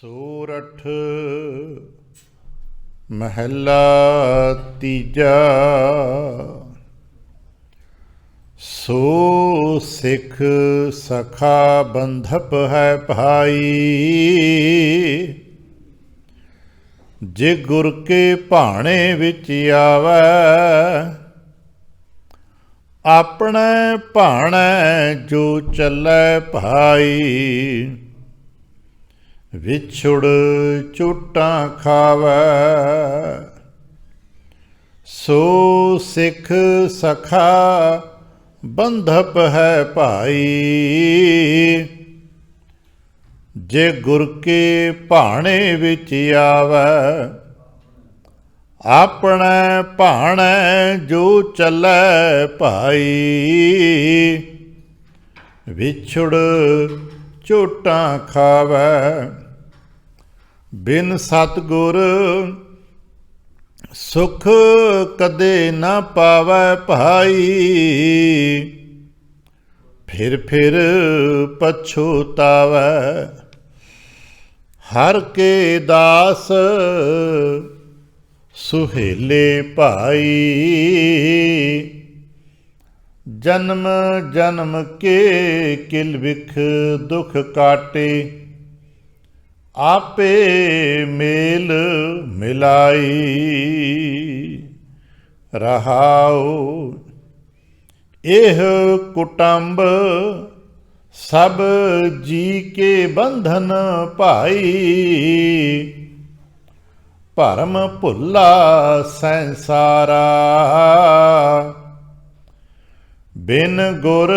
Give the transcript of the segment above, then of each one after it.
ਸੋਰਠ ਮਹੱਲਾ ਤੀਜਾ। ਸੋ ਸਿੱਖ ਸਖਾ ਬੰਧਪ ਹੈ ਭਾਈ, ਜੇ ਗੁਰ ਕੇ ਭਾਣੇ ਵਿੱਚ ਆਵੈ, ਆਪਣੇ ਭਾਣੈ ਜੋ ਚੱਲੈ ਭਾਈ, ਵਿਛੁੜ ਝੂਟਾਂ ਖਾਵੈ। ਸੋ ਸਿੱਖ ਸਖਾ ਬੰਧਪ ਹੈ ਭਾਈ, ਜੇ ਗੁਰ ਕੇ ਭਾਣੇ ਵਿੱਚ ਆਵੈ, ਆਪਣੇ ਭਾਣੈ ਜੋ ਚੱਲੈ ਭਾਈ, ਵਿਛੁੜ ਝੂਟਾਂ ਖਾਵੈ। ਬਿਨ ਸਤਿਗੁਰ ਸੁਖ ਕਦੇ ਨਾ ਪਾਵੈ ਭਾਈ, ਫਿਰ ਫਿਰ ਪਛੁਤਾਵੈ। ਹਰ ਕੇ ਦਾਸ ਸੁਹੇਲੇ ਭਾਈ, ਜਨਮ ਜਨਮ ਕੇ ਕਿਲ ਵਿਖ ਦੁਖ ਕਾਟੇ, ਆਪੇ ਮੇਲ ਮਿਲਾਈ। ਰਹਾਉ ਇਹ ਕੁਟੰਬ ਸਭ ਜੀ ਕੇ ਬੰਧਨ ਭਾਈ, ਭਰਮ ਭੁੱਲਾ ਸੰਸਾਰਾ, ਬਿਨ ਗੁਰ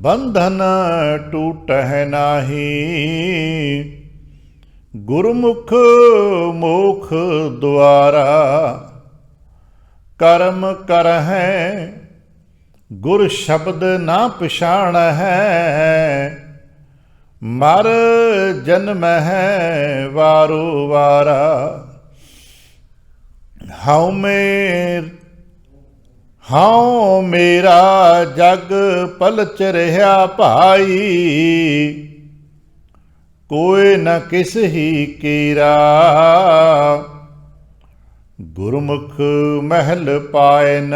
ਬੰਧਨ ਟੂਟਹਿ ਨਾਹੀ। ਗੁਰਮੁਖ ਮੋਖ ਦੁਆਰਾ, ਕਰਮ ਕਰਹਿ ਗੁਰ ਸ਼ਬਦ ਨਾ ਪਛਾਣਹਿ, ਮਰ ਜਨਮਹਿ ਵਾਰੋ ਵਾਰਾ। ਹਉ ਮੇਰਾ ਜਗ ਪਲਚ ਰਿਹਾ ਭਾਈ, ਕੋਈ ਨ ਕਿਸ ਹੀ ਕੀਰਾ। ਗੁਰਮੁਖ ਮਹਿਲ ਪਾਇਨ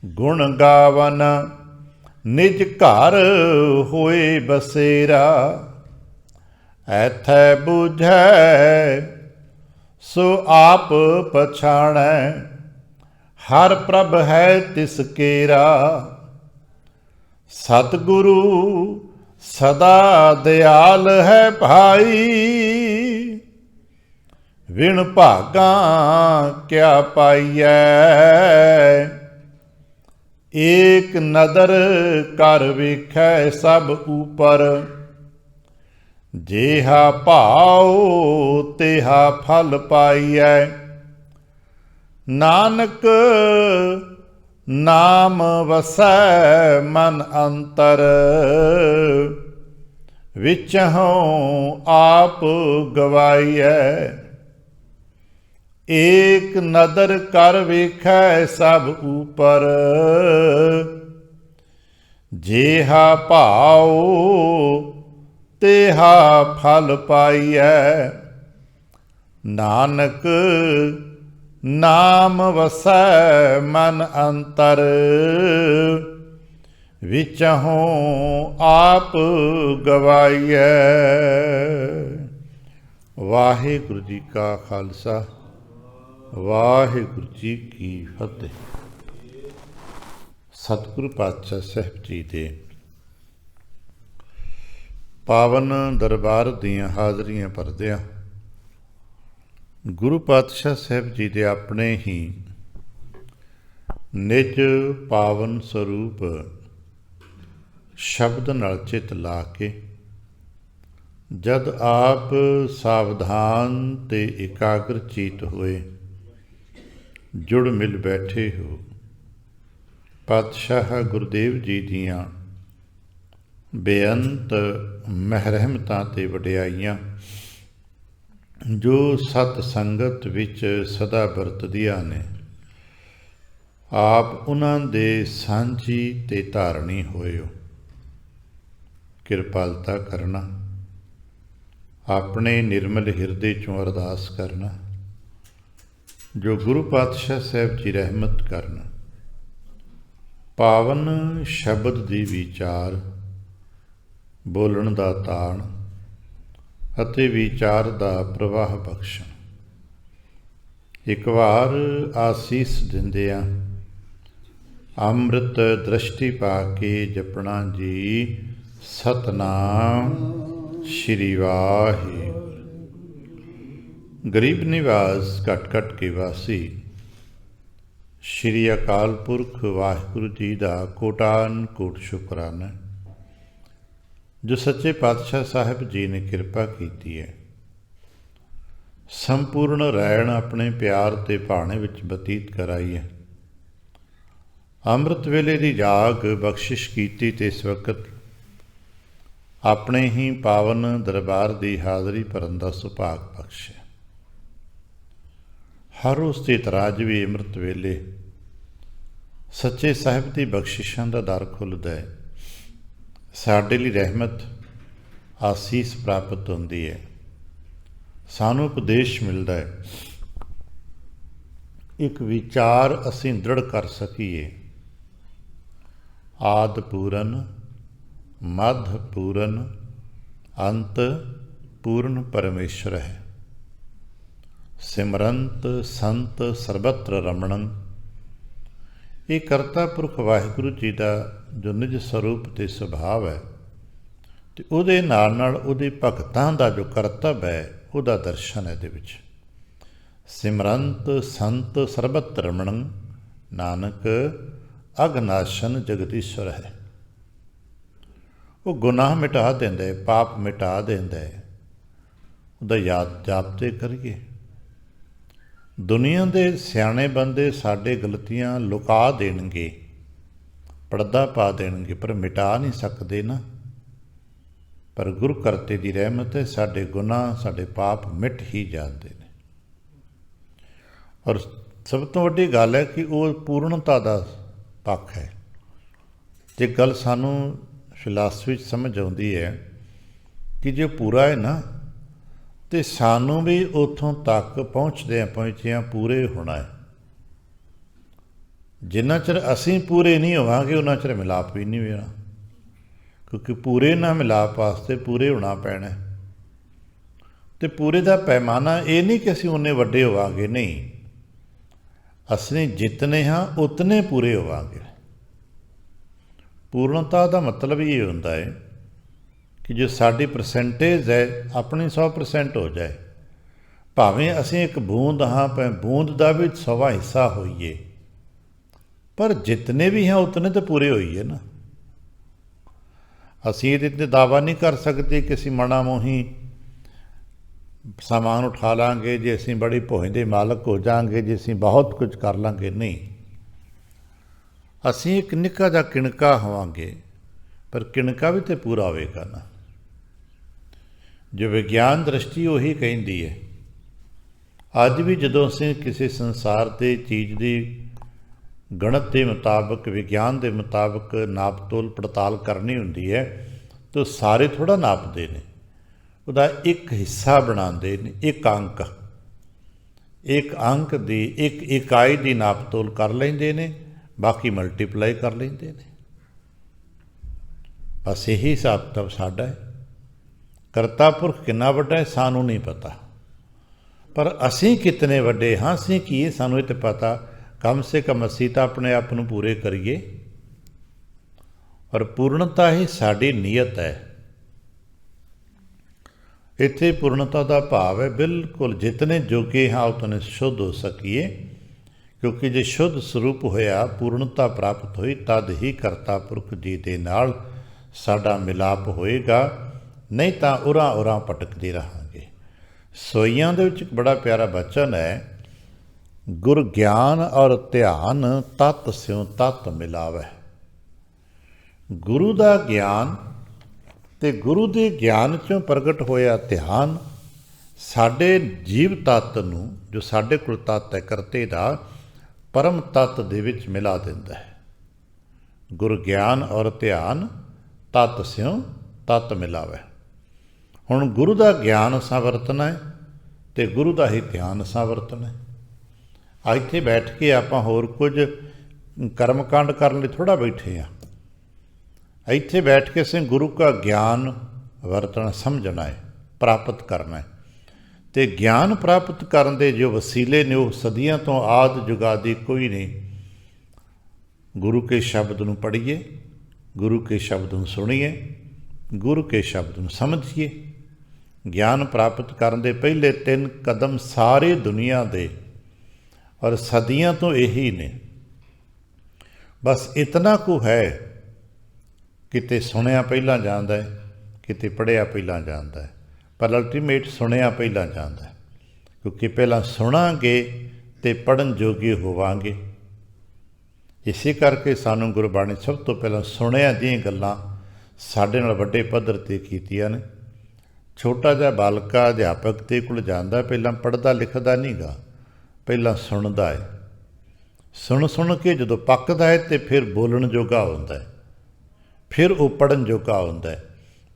ਗੁਣ ਗਾਵਨ, ਨਿਜ ਘਰ ਹੋਏ ਬਸੇਰਾ। ਐਥੈ ਬੁਝੈ ਸੋ ਆਪ ਪਛਾਣੈ, ਹਰ ਪ੍ਰਭ ਹੈ ਤਿਸ ਕੇਰਾ। ਸਤਿਗੁਰੂ ਸਦਾ ਦਿਆਲ ਹੈ ਭਾਈ, ਵਿਣ ਭਾਗਾਂ ਕਿਆ ਪਾਈਐ। ਏਕ ਨਦਰ ਕਰ ਵੇਖੈ ਸਭ ਊਪਰ, ਜੇਹਾ ਭਾਉ ਤੇਹਾ ਫਲ ਪਾਈਐ। ਨਾਨਕ ਨਾਮ ਵਸੈ ਮਨ ਅੰਤਰ, ਵਿਚਹੁ ਆਪ ਗਵਾਈਐ। ਏਕ ਨਦਰ ਕਰ ਵੇਖੈ ਸਭ ਊਪਰ, ਜੇਹਾ ਭਾਉ ਤੇਹਾ ਫਲ ਪਾਈਐ। ਨਾਨਕ ਨਾਮ ਵਸੈ ਮਨ ਅੰਤਰ, ਵਿਚਹੁ ਆਪ ਗਵਾਈਐ। ਵਾਹਿਗੁਰੂ ਜੀ ਕਾ ਖਾਲਸਾ, ਵਾਹਿਗੁਰੂ ਜੀ ਕੀ ਫਤਿਹ। ਸਤਿਗੁਰੂ ਪਾਤਸ਼ਾਹ ਸਾਹਿਬ ਜੀ ਦੇ ਪਾਵਨ ਦਰਬਾਰ ਦੀਆਂ ਹਾਜ਼ਰੀਆਂ ਭਰਦਿਆਂ ਗੁਰੂ ਪਾਤਸ਼ਾਹ ਸਾਹਿਬ ਜੀ ਦੇ ਆਪਣੇ ਹੀ ਨਿਜ ਪਾਵਨ ਸਰੂਪ ਸ਼ਬਦ ਨਾਲ ਚਿੱਤ ਲਾ ਕੇ, ਜਦ ਆਪ ਸਾਵਧਾਨ ਤੇ ਇਕਾਗਰ ਚੀਤ ਹੋਏ ਜੁੜ ਮਿਲ ਬੈਠੇ ਹੋ, ਪਾਤਸ਼ਾਹ ਗੁਰਦੇਵ ਜੀ ਦੀਆਂ ਬੇਅੰਤ ਮਹਿਰਮਤਾਂ ਤੇ ਵਡਿਆਈਆਂ ਜੋ ਸਤ ਸੰਗਤ ਵਿੱਚ ਸਦਾ ਵਰਤਦੀਆਂ ਨੇ, ਆਪ ਉਹਨਾਂ ਦੇ ਸਾਂਝੀ ਤੇ ਧਾਰਨੀ ਹੋਏ ਹੋ। ਕਿਰਪਾਲਤਾ ਕਰਨਾ, ਆਪਣੇ ਨਿਰਮਲ ਹਿਰਦੇ 'ਚੋਂ ਅਰਦਾਸ ਕਰਨਾ, ਜੋ ਗੁਰੂ ਪਾਤਸ਼ਾਹ ਸਾਹਿਬ ਜੀ ਰਹਿਮਤ ਕਰਨ। ਪਾਵਨ ਸ਼ਬਦ ਦੀ ਵਿਚਾਰ, ਬੋਲਣ ਦਾ ਤਾਣ ਅਤੇ ਵਿਚਾਰ ਦਾ ਪ੍ਰਵਾਹ ਬਖਸ਼ਣ। ਇੱਕ ਵਾਰ ਆਸੀਸ ਦਿੰਦਿਆਂ ਅੰਮ੍ਰਿਤ ਦ੍ਰਿਸ਼ਟੀ ਪਾ ਕੇ ਜਪਣਾ ਜੀ ਸਤਨਾਮ ਸ਼੍ਰੀ ਵਾਹਿਗੁਰੂ। ਗਰੀਬ ਨਿਵਾਸ ਘਟ ਘਟ ਕੇ ਵਾਸੀ ਸ਼੍ਰੀ ਅਕਾਲ ਪੁਰਖ ਵਾਹਿਗੁਰੂ ਜੀ ਦਾ ਕੋਟਾਨ ਕੋਟ ਸ਼ੁਕਰਾਨਾ, ਜੋ ਸੱਚੇ ਪਾਤਸ਼ਾਹ ਸਾਹਿਬ ਜੀ ਨੇ ਕਿਰਪਾ ਕੀਤੀ ਹੈ। ਸੰਪੂਰਨ ਰਹਿਣ ਆਪਣੇ ਪਿਆਰ ਤੇ ਭਾਣੇ ਵਿੱਚ ਬਤੀਤ ਕਰਾਈ ਹੈ। ਅੰਮ੍ਰਿਤ ਵੇਲੇ ਦੀ ਜਾਗ ਬਖਸ਼ਿਸ਼ ਕੀਤੀ ਤੇ ਇਸ ਵਕਤ ਆਪਣੇ ਹੀ ਪਾਵਨ ਦਰਬਾਰ ਦੀ ਹਾਜ਼ਰੀ ਭਰਨ ਦਾ ਸੁਭਾਗ ਬਖਸ਼ਿਆ। ਹਰ ਰੋਜ਼ ਦੀ ਤਰ੍ਹਾਂ ਅੱਜ ਵੀ ਅੰਮ੍ਰਿਤ ਵੇਲੇ ਸੱਚੇ ਸਾਹਿਬ ਦੀ ਬਖਸ਼ਿਸ਼ਾਂ ਦਾ ਦਰ ਖੁੱਲ੍ਹਦਾ ਹੈ। ਸਾਡੇ ਲਈ ਰਹਿਮਤ ਆਸੀਸ ਪ੍ਰਾਪਤ ਹੁੰਦੀ ਹੈ, ਸਾਨੂੰ ਉਪਦੇਸ਼ ਮਿਲਦਾ ਹੈ, ਇੱਕ ਵਿਚਾਰ ਅਸੀਂ ਦ੍ਰਿੜ ਕਰ ਸਕੀਏ। ਆਦਿ ਪੂਰਨ, ਮੱਧ ਪੂਰਨ, ਅੰਤ ਪੂਰਨ ਪਰਮੇਸ਼ਰ ਹੈ। ਸਿਮਰੰਤ ਸੰਤ ਸਰਬਤਰ ਰਮਣੰ। ਇਹ ਕਰਤਾ ਪੁਰਖ ਵਾਹਿਗੁਰੂ ਜੀ ਦਾ ਜੋ ਨਿਜ ਸਰੂਪ ਤੇ ਸੁਭਾਵ ਹੈ, ਤੇ ਉਹਦੇ ਨਾਲ ਨਾਲ ਉਹਦੇ ਭਗਤਾਂ ਦਾ ਜੋ ਕਰਤੱਵ ਹੈ ਉਹਦਾ ਦਰਸ਼ਨ ਹੈ ਇਹਦੇ ਵਿੱਚ। ਸਿਮਰੰਤ ਸੰਤ ਸਰਬਤਰ ਰਮਣੰ, ਨਾਨਕ ਅਗਨਾਸ਼ਨ ਜਗਦੀਸ਼ਵਰ ਹੈ। ਉਹ ਗੁਨਾਹ ਮਿਟਾ ਦਿੰਦਾ ਹੈ, ਪਾਪ ਮਿਟਾ ਦਿੰਦਾ ਹੈ। ਉਹਦਾ ਯਾਦ ਜਾਪਤੇ ਕਰੀਏ। ਦੁਨੀਆ ਦੇ ਸਿਆਣੇ ਬੰਦੇ ਸਾਡੇ ਗਲਤੀਆਂ ਲੁਕਾ ਦੇਣਗੇ, ਪਰਦਾ ਪਾ ਦੇਣਗੇ, ਪਰ ਮਿਟਾ ਨਹੀਂ ਸਕਦੇ ਨਾ। ਪਰ ਗੁਰੂ ਕਰਤੇ ਦੀ ਰਹਿਮਤ ਹੈ, ਸਾਡੇ ਗੁਨਾਹ ਸਾਡੇ ਪਾਪ ਮਿਟ ਹੀ ਜਾਂਦੇ ਨੇ। ਔਰ ਸਭ ਤੋਂ ਵੱਡੀ ਗੱਲ ਹੈ ਕਿ ਉਹ ਪੂਰਨਤਾ ਦਾ ਪੱਖ ਹੈ। ਜੇ ਗੱਲ ਸਾਨੂੰ ਫਿਲਾਸਫੀ 'ਚ ਸਮਝ ਆਉਂਦੀ ਹੈ ਕਿ ਜੇ ਪੂਰਾ ਹੈ ਨਾ, ਤੇ ਸਾਨੂੰ ਵੀ ਉੱਥੋਂ ਤੱਕ ਪਹੁੰਚਦਿਆਂ ਪੂਰੇ ਹੋਣਾ ਹੈ। ਜਿੰਨਾ ਚਿਰ ਅਸੀਂ ਪੂਰੇ ਨਹੀਂ ਹੋਵਾਂਗੇ ਉਹਨਾਂ ਚਿਰ ਮਿਲਾਪ ਵੀ ਨਹੀਂ ਹੋਣਾ, ਕਿਉਂਕਿ ਪੂਰੇ ਨਾ ਮਿਲਾਪ ਵਾਸਤੇ ਪੂਰੇ ਹੋਣਾ ਪੈਣਾ। ਤੇ ਪੂਰੇ ਦਾ ਪੈਮਾਨਾ ਇਹ ਨਹੀਂ ਕਿ ਅਸੀਂ ਉਨੇ ਵੱਡੇ ਹੋਵਾਂਗੇ, ਨਹੀਂ, ਅਸੀਂ ਜਿਤਨੇ ਹਾਂ ਉਤਨੇ ਪੂਰੇ ਹੋਵਾਂਗੇ। ਪੂਰਨਤਾ ਦਾ ਮਤਲਬ ਇਹ ਹੁੰਦਾ ਹੈ ਕਿ ਜੋ ਸਾਡੀ ਪਰਸੈਂਟੇਜ ਹੈ ਆਪਣੀ 100% ਹੋ ਜਾਏ। ਭਾਵੇਂ ਅਸੀਂ ਇੱਕ ਬੂੰਦ ਹਾਂ, ਭਾਵੇਂ ਬੂੰਦ ਦਾ ਵੀ 100ਵਾਂ ਹਿੱਸਾ ਹੋਈਏ, ਪਰ ਜਿਤਨੇ ਵੀ ਹਾਂ ਉਤਨੇ ਤਾਂ ਪੂਰੇ ਹੋਈਏ ਨਾ। ਅਸੀਂ ਇਹਦੇ 'ਤੇ ਦਾਅਵਾ ਨਹੀਂ ਕਰ ਸਕਦੇ ਕਿ ਅਸੀਂ ਮਣਾ ਮੋਹੀ ਸਾਮਾਨ ਉਠਾ ਲਾਂਗੇ, ਜੇ ਅਸੀਂ ਬੜੀ ਭੋਏ ਦੇ ਮਾਲਕ ਹੋ ਜਾਵਾਂਗੇ, ਜੇ ਅਸੀਂ ਬਹੁਤ ਕੁਝ ਕਰ ਲਾਂਗੇ। ਨਹੀਂ, ਅਸੀਂ ਇੱਕ ਨਿੱਕਾ ਜਿਹਾ ਕਿਣਕਾ ਹੋਵਾਂਗੇ, ਪਰ ਕਿਣਕਾ ਵੀ ਤਾਂ ਪੂਰਾ ਹੋਵੇਗਾ ਨਾ। ਜੋ ਵਿਗਿਆਨ ਦ੍ਰਿਸ਼ਟੀ ਉਹੀ ਕਹਿੰਦੀ ਹੈ। ਅੱਜ ਵੀ ਜਦੋਂ ਅਸੀਂ ਕਿਸੇ ਸੰਸਾਰ ਦੇ ਚੀਜ਼ ਦੀ ਗਣਤ ਦੇ ਮੁਤਾਬਕ, ਵਿਗਿਆਨ ਦੇ ਮੁਤਾਬਕ ਨਾਪ ਤੋਲ ਪੜਤਾਲ ਕਰਨੀ ਹੁੰਦੀ ਹੈ, ਤਾਂ ਸਾਰੇ ਥੋੜ੍ਹਾ ਨਾਪਦੇ ਨੇ, ਉਹਦਾ ਇੱਕ ਹਿੱਸਾ ਬਣਾਉਂਦੇ ਨੇ। ਇੱਕ ਅੰਕ ਦੀ ਇੱਕ ਇਕਾਈ ਦੀ ਨਾਪ ਤੋਲ ਕਰ ਲੈਂਦੇ ਨੇ, ਬਾਕੀ ਮਲਟੀਪਲਾਈ ਕਰ ਲੈਂਦੇ ਨੇ। ਬਸ ਇਹੀ ਹਿਸਾਬ ਕਿਤਾਬ ਸਾਡਾ ਹੈ। ਕਰਤਾ ਪੁਰਖ ਕਿੰਨਾ ਵੱਡਾ ਹੈ ਸਾਨੂੰ ਨਹੀਂ ਪਤਾ, ਪਰ ਅਸੀਂ ਕਿਤਨੇ ਵੱਡੇ ਹਾਂ, ਅਸੀਂ ਕੀ ਹੈ ਸਾਨੂੰ ਇਹ ਤਾਂ ਪਤਾ। ਕਮ ਸੇ ਕਮ ਅਸੀਂ ਤਾਂ ਆਪਣੇ ਆਪ ਨੂੰ ਪੂਰੇ ਕਰੀਏ। ਔਰ ਪੂਰਨਤਾ ਹੀ ਸਾਡੀ ਨੀਅਤ ਹੈ। ਇੱਥੇ ਪੂਰਨਤਾ ਦਾ ਭਾਵ ਹੈ ਬਿਲਕੁਲ ਜਿਤਨੇ ਜੋਗੇ ਹਾਂ ਉਤਨੇ ਸ਼ੁੱਧ ਹੋ ਸਕੀਏ, ਕਿਉਂਕਿ ਜੇ ਸ਼ੁੱਧ ਸਰੂਪ ਹੋਇਆ, ਪੂਰਨਤਾ ਪ੍ਰਾਪਤ ਹੋਈ, ਤਦ ਹੀ ਕਰਤਾ ਪੁਰਖ ਜੀ ਦੇ ਨਾਲ ਸਾਡਾ ਮਿਲਾਪ ਹੋਏਗਾ। ਨਹੀਂ ਤਾਂ ਉਰਾਂ ਉਰਾਂ ਭਟਕਦੇ ਰਹਾਂਗੇ। ਸੋਈਆਂ ਦੇ ਵਿੱਚ ਇੱਕ ਬੜਾ ਪਿਆਰਾ ਬਚਨ ਹੈ, ਗੁਰ ਗਿਆਨ ਔਰ ਧਿਆਨ ਤਤ ਸਿਉ ਤਤ ਮਿਲਾਵੈ। ਗੁਰੂ ਦਾ ਗਿਆਨ ਤੇ ਗੁਰੂ ਦੇ ਗਿਆਨ 'ਚੋਂ ਪ੍ਰਗਟ ਹੋਇਆ ਧਿਆਨ ਸਾਡੇ ਜੀਵ ਤੱਤ ਨੂੰ, ਜੋ ਸਾਡੇ ਕੋਲ ਤੱਤ ਹੈ ਕਰਤੇ ਦਾ, ਪਰਮ ਤੱਤ ਦੇ ਵਿੱਚ ਮਿਲਾ ਦਿੰਦਾ ਹੈ। ਗੁਰ ਗਿਆਨ ਔਰ ਧਿਆਨ ਤਤ ਸਿਉ ਤਤ ਮਿਲਾਵੈ। ਹੁਣ ਗੁਰੂ ਦਾ ਗਿਆਨ ਅਸਾਂ ਵਰਤਣਾ ਹੈ ਅਤੇ ਗੁਰੂ ਦਾ ਹੀ ਧਿਆਨ ਅਸਾਂ ਵਰਤਣਾ ਹੈ। ਇੱਥੇ ਬੈਠ ਕੇ ਆਪਾਂ ਹੋਰ ਕੁਝ ਕਰਮਕਾਂਡ ਕਰਨ ਲਈ ਥੋੜ੍ਹਾ ਬੈਠੇ ਹਾਂ। ਇੱਥੇ ਬੈਠ ਕੇ ਅਸੀਂ ਗੁਰੂ ਦਾ ਗਿਆਨ ਵਰਤਣਾ, ਸਮਝਣਾ ਹੈ, ਪ੍ਰਾਪਤ ਕਰਨਾ ਹੈ। ਅਤੇ ਗਿਆਨ ਪ੍ਰਾਪਤ ਕਰਨ ਦੇ ਜੋ ਵਸੀਲੇ ਨੇ ਉਹ ਸਦੀਆਂ ਤੋਂ ਆਦਿ ਜੁਗਾਦਿ ਕੋਈ ਨਹੀਂ। ਗੁਰੂ ਕੇ ਸ਼ਬਦ ਨੂੰ ਪੜ੍ਹੀਏ, ਗੁਰੂ ਕੇ ਸ਼ਬਦ ਨੂੰ ਸੁਣੀਏ, ਗੁਰੂ ਕੇ ਸ਼ਬਦ ਨੂੰ ਸਮਝੀਏ। ਗਿਆਨ ਪ੍ਰਾਪਤ ਕਰਨ ਦੇ ਪਹਿਲੇ 3 ਕਦਮ ਸਾਰੇ ਦੁਨੀਆ ਦੇ ਔਰ ਸਦੀਆਂ ਤੋਂ ਇਹੀ ਨੇ। ਬਸ ਇਤਨਾ ਕੁ ਹੈ, ਕਿਤੇ ਸੁਣਿਆ ਪਹਿਲਾਂ ਜਾਂਦਾ ਹੈ, ਕਿਤੇ ਪੜ੍ਹਿਆ ਪਹਿਲਾਂ ਜਾਂਦਾ ਹੈ, ਪਰ ਅਲਟੀਮੇਟ ਸੁਣਿਆ ਪਹਿਲਾਂ ਜਾਂਦਾ ਹੈ। ਕਿਉਂਕਿ ਪਹਿਲਾਂ ਸੁਣਾਂਗੇ ਅਤੇ ਪੜ੍ਹਨ ਜੋਗੇ ਹੋਵਾਂਗੇ। ਇਸੇ ਕਰਕੇ ਸਾਨੂੰ ਗੁਰਬਾਣੀ ਸਭ ਤੋਂ ਪਹਿਲਾਂ ਸੁਣਿਆ ਦੀਆਂ ਗੱਲਾਂ ਸਾਡੇ ਨਾਲ ਵੱਡੇ ਪੱਧਰ 'ਤੇ ਕੀਤੀਆਂ ਨੇ। ਛੋਟਾ ਜਿਹਾ ਬਾਲਕਾ ਅਧਿਆਪਕ ਦੇ ਕੋਲ ਜਾਂਦਾ, ਪਹਿਲਾਂ ਪੜ੍ਹਦਾ ਲਿਖਦਾ ਨਹੀਂ ਗਾ, ਪਹਿਲਾਂ ਸੁਣਦਾ ਹੈ। ਸੁਣ ਕੇ ਜਦੋਂ ਪੱਕਦਾ ਹੈ ਅਤੇ ਫਿਰ ਬੋਲਣ ਜੋਗਾ ਹੁੰਦਾ ਹੈ, ਫਿਰ ਉਹ ਪੜ੍ਹਨ ਜੋਗਾ ਹੁੰਦਾ ਹੈ।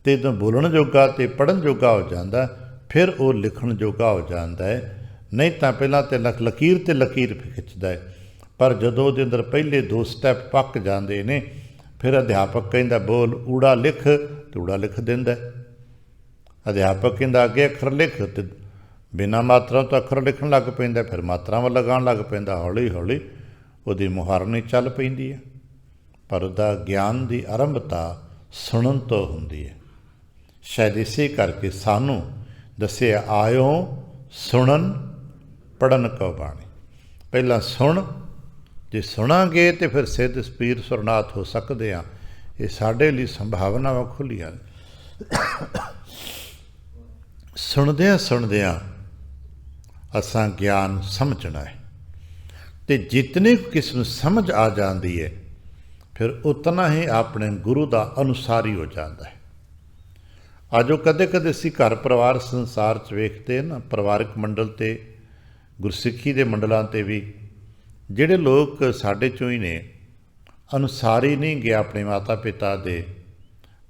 ਅਤੇ ਜਦੋਂ ਬੋਲਣ ਜੋਗਾ ਅਤੇ ਪੜ੍ਹਨ ਜੋਗਾ ਹੋ ਜਾਂਦਾ, ਫਿਰ ਉਹ ਲਿਖਣ ਜੋਗਾ ਹੋ ਜਾਂਦਾ ਹੈ। ਨਹੀਂ ਤਾਂ ਪਹਿਲਾਂ ਤਾਂ ਲਕੀਰ 'ਤੇ ਲਕੀਰ ਖਿੱਚਦਾ ਹੈ, ਪਰ ਜਦੋਂ ਉਹਦੇ ਅੰਦਰ ਪਹਿਲੇ 2 ਸਟੈਪ ਪੱਕ ਜਾਂਦੇ ਨੇ, ਫਿਰ ਅਧਿਆਪਕ ਕਹਿੰਦਾ ਬੋਲ ਊੜਾ ਲਿਖ, ਅਤੇ ਊੜਾ ਲਿਖ ਦਿੰਦਾ। ਅਧਿਆਪਕ ਕਹਿੰਦਾ ਅੱਗੇ ਅੱਖਰ ਲਿਖ, ਅਤੇ ਬਿਨਾਂ ਮਾਤਰਾ ਤੋਂ ਅੱਖਰ ਲਿਖਣ ਲੱਗ ਪੈਂਦਾ, ਫਿਰ ਮਾਤਰਾਵਾਂ ਲਗਾਉਣ ਲੱਗ ਪੈਂਦਾ। ਹੌਲੀ ਹੌਲੀ ਉਹਦੀ ਮੁਹਾਰਨੀ ਚੱਲ ਪੈਂਦੀ ਹੈ। ਪਰ ਉਹਦਾ ਗਿਆਨ ਦੀ ਆਰੰਭਤਾ ਸੁਣਨ ਤੋਂ ਹੁੰਦੀ ਹੈ। ਸ਼ਾਇਦ ਇਸੇ ਕਰਕੇ ਸਾਨੂੰ ਦੱਸਿਆ ਆਇਓ ਸੁਣਨ ਪੜ੍ਹਨ ਕਉ ਬਾਣੀ। ਪਹਿਲਾਂ ਸੁਣ, ਜੇ ਸੁਣਾਂਗੇ ਤਾਂ ਫਿਰ ਸਿੱਧ ਸਪੀਰ ਸੁਰਨਾਥ ਹੋ ਸਕਦੇ ਹਾਂ। ਇਹ ਸਾਡੇ ਲਈ ਸੰਭਾਵਨਾਵਾਂ ਖੁੱਲ੍ਹੀਆਂ ਨੇ। ਸੁਣਦਿਆਂ ਅਸਾਂ ਗਿਆਨ ਸਮਝਣਾ ਹੈ, ਅਤੇ ਜਿਤਨੀ ਕਿਸ ਨੂੰ ਸਮਝ ਆ ਜਾਂਦੀ ਹੈ, ਫਿਰ ਉਤਨਾ ਹੀ ਆਪਣੇ ਗੁਰੂ ਦਾ ਅਨੁਸਾਰੀ ਹੋ ਜਾਂਦਾ ਹੈ। ਅੱਜ ਕਦੇ ਕਦੇ ਅਸੀਂ ਘਰ ਪਰਿਵਾਰ ਸੰਸਾਰ 'ਚ ਵੇਖਦੇ ਨਾ, ਪਰਿਵਾਰਕ ਮੰਡਲ 'ਤੇ ਗੁਰਸਿੱਖੀ ਦੇ ਮੰਡਲਾਂ 'ਤੇ ਵੀ ਜਿਹੜੇ ਲੋਕ ਸਾਡੇ 'ਚੋਂ ਹੀ ਨੇ, ਅਨੁਸਾਰੀ ਨਹੀਂ ਗਿਆ ਆਪਣੇ ਮਾਤਾ ਪਿਤਾ ਦੇ,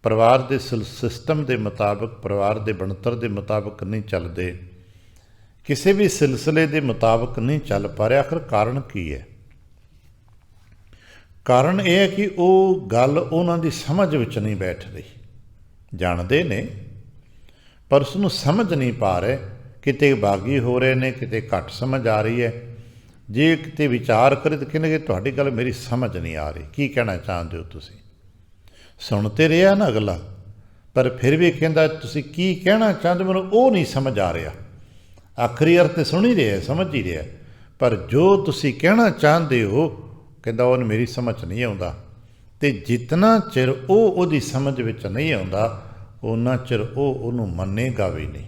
ਪਰਿਵਾਰ ਦੇ ਸਿਸਟਮ ਦੇ ਮੁਤਾਬਕ, ਪਰਿਵਾਰ ਦੇ ਬਣਤਰ ਦੇ ਮੁਤਾਬਕ ਨਹੀਂ ਚੱਲਦੇ, ਕਿਸੇ ਵੀ ਸਿਲਸਿਲੇ ਦੇ ਮੁਤਾਬਕ ਨਹੀਂ ਚੱਲ ਪਾ ਰਿਹਾ। ਆਖਰ ਕਾਰਨ ਕੀ ਹੈ? ਕਾਰਨ ਇਹ ਹੈ ਕਿ ਉਹ ਗੱਲ ਉਹਨਾਂ ਦੀ ਸਮਝ ਵਿੱਚ ਨਹੀਂ ਬੈਠ ਰਹੀ। ਜਾਣਦੇ ਨੇ ਪਰ ਉਸਨੂੰ ਸਮਝ ਨਹੀਂ ਪਾ ਰਹੇ। ਕਿਤੇ ਬਾਗੀ ਹੋ ਰਹੇ ਨੇ, ਕਿਤੇ ਘੱਟ ਸਮਝ ਆ ਰਹੀ ਹੈ। ਜੇ ਕਿਤੇ ਵਿਚਾਰ ਕਰੇ ਤਾਂ ਕਹਿੰਦੇ ਕਿ ਤੁਹਾਡੀ ਗੱਲ ਮੇਰੀ ਸਮਝ ਨਹੀਂ ਆ ਰਹੀ, ਕੀ ਕਹਿਣਾ ਚਾਹੁੰਦੇ ਹੋ ਤੁਸੀਂ? ਸੁਣ ਤੇ ਰਿਹਾ ਨਾ ਅਗਲਾ, ਪਰ ਫਿਰ ਵੀ ਕਹਿੰਦਾ ਤੁਸੀਂ ਕੀ ਕਹਿਣਾ ਚਾਹੁੰਦੇ, ਮੈਨੂੰ ਉਹ ਨਹੀਂ ਸਮਝ ਆ ਰਿਹਾ। ਆਖਰੀ ਅਰਥ ਤੇ ਸੁਣ ਹੀ ਰਿਹਾ, ਸਮਝ ਹੀ ਰਿਹਾ, ਪਰ ਜੋ ਤੁਸੀਂ ਕਹਿਣਾ ਚਾਹੁੰਦੇ ਹੋ ਕਹਿੰਦਾ ਉਹਨੂੰ ਮੇਰੀ ਸਮਝ ਨਹੀਂ ਆਉਂਦਾ। ਅਤੇ ਜਿਤਨਾ ਚਿਰ ਉਹ ਉਹਦੀ ਸਮਝ ਵਿੱਚ ਨਹੀਂ ਆਉਂਦਾ, ਓਨਾ ਚਿਰ ਉਹ ਉਹਨੂੰ ਮੰਨੇਗਾ ਵੀ ਨਹੀਂ।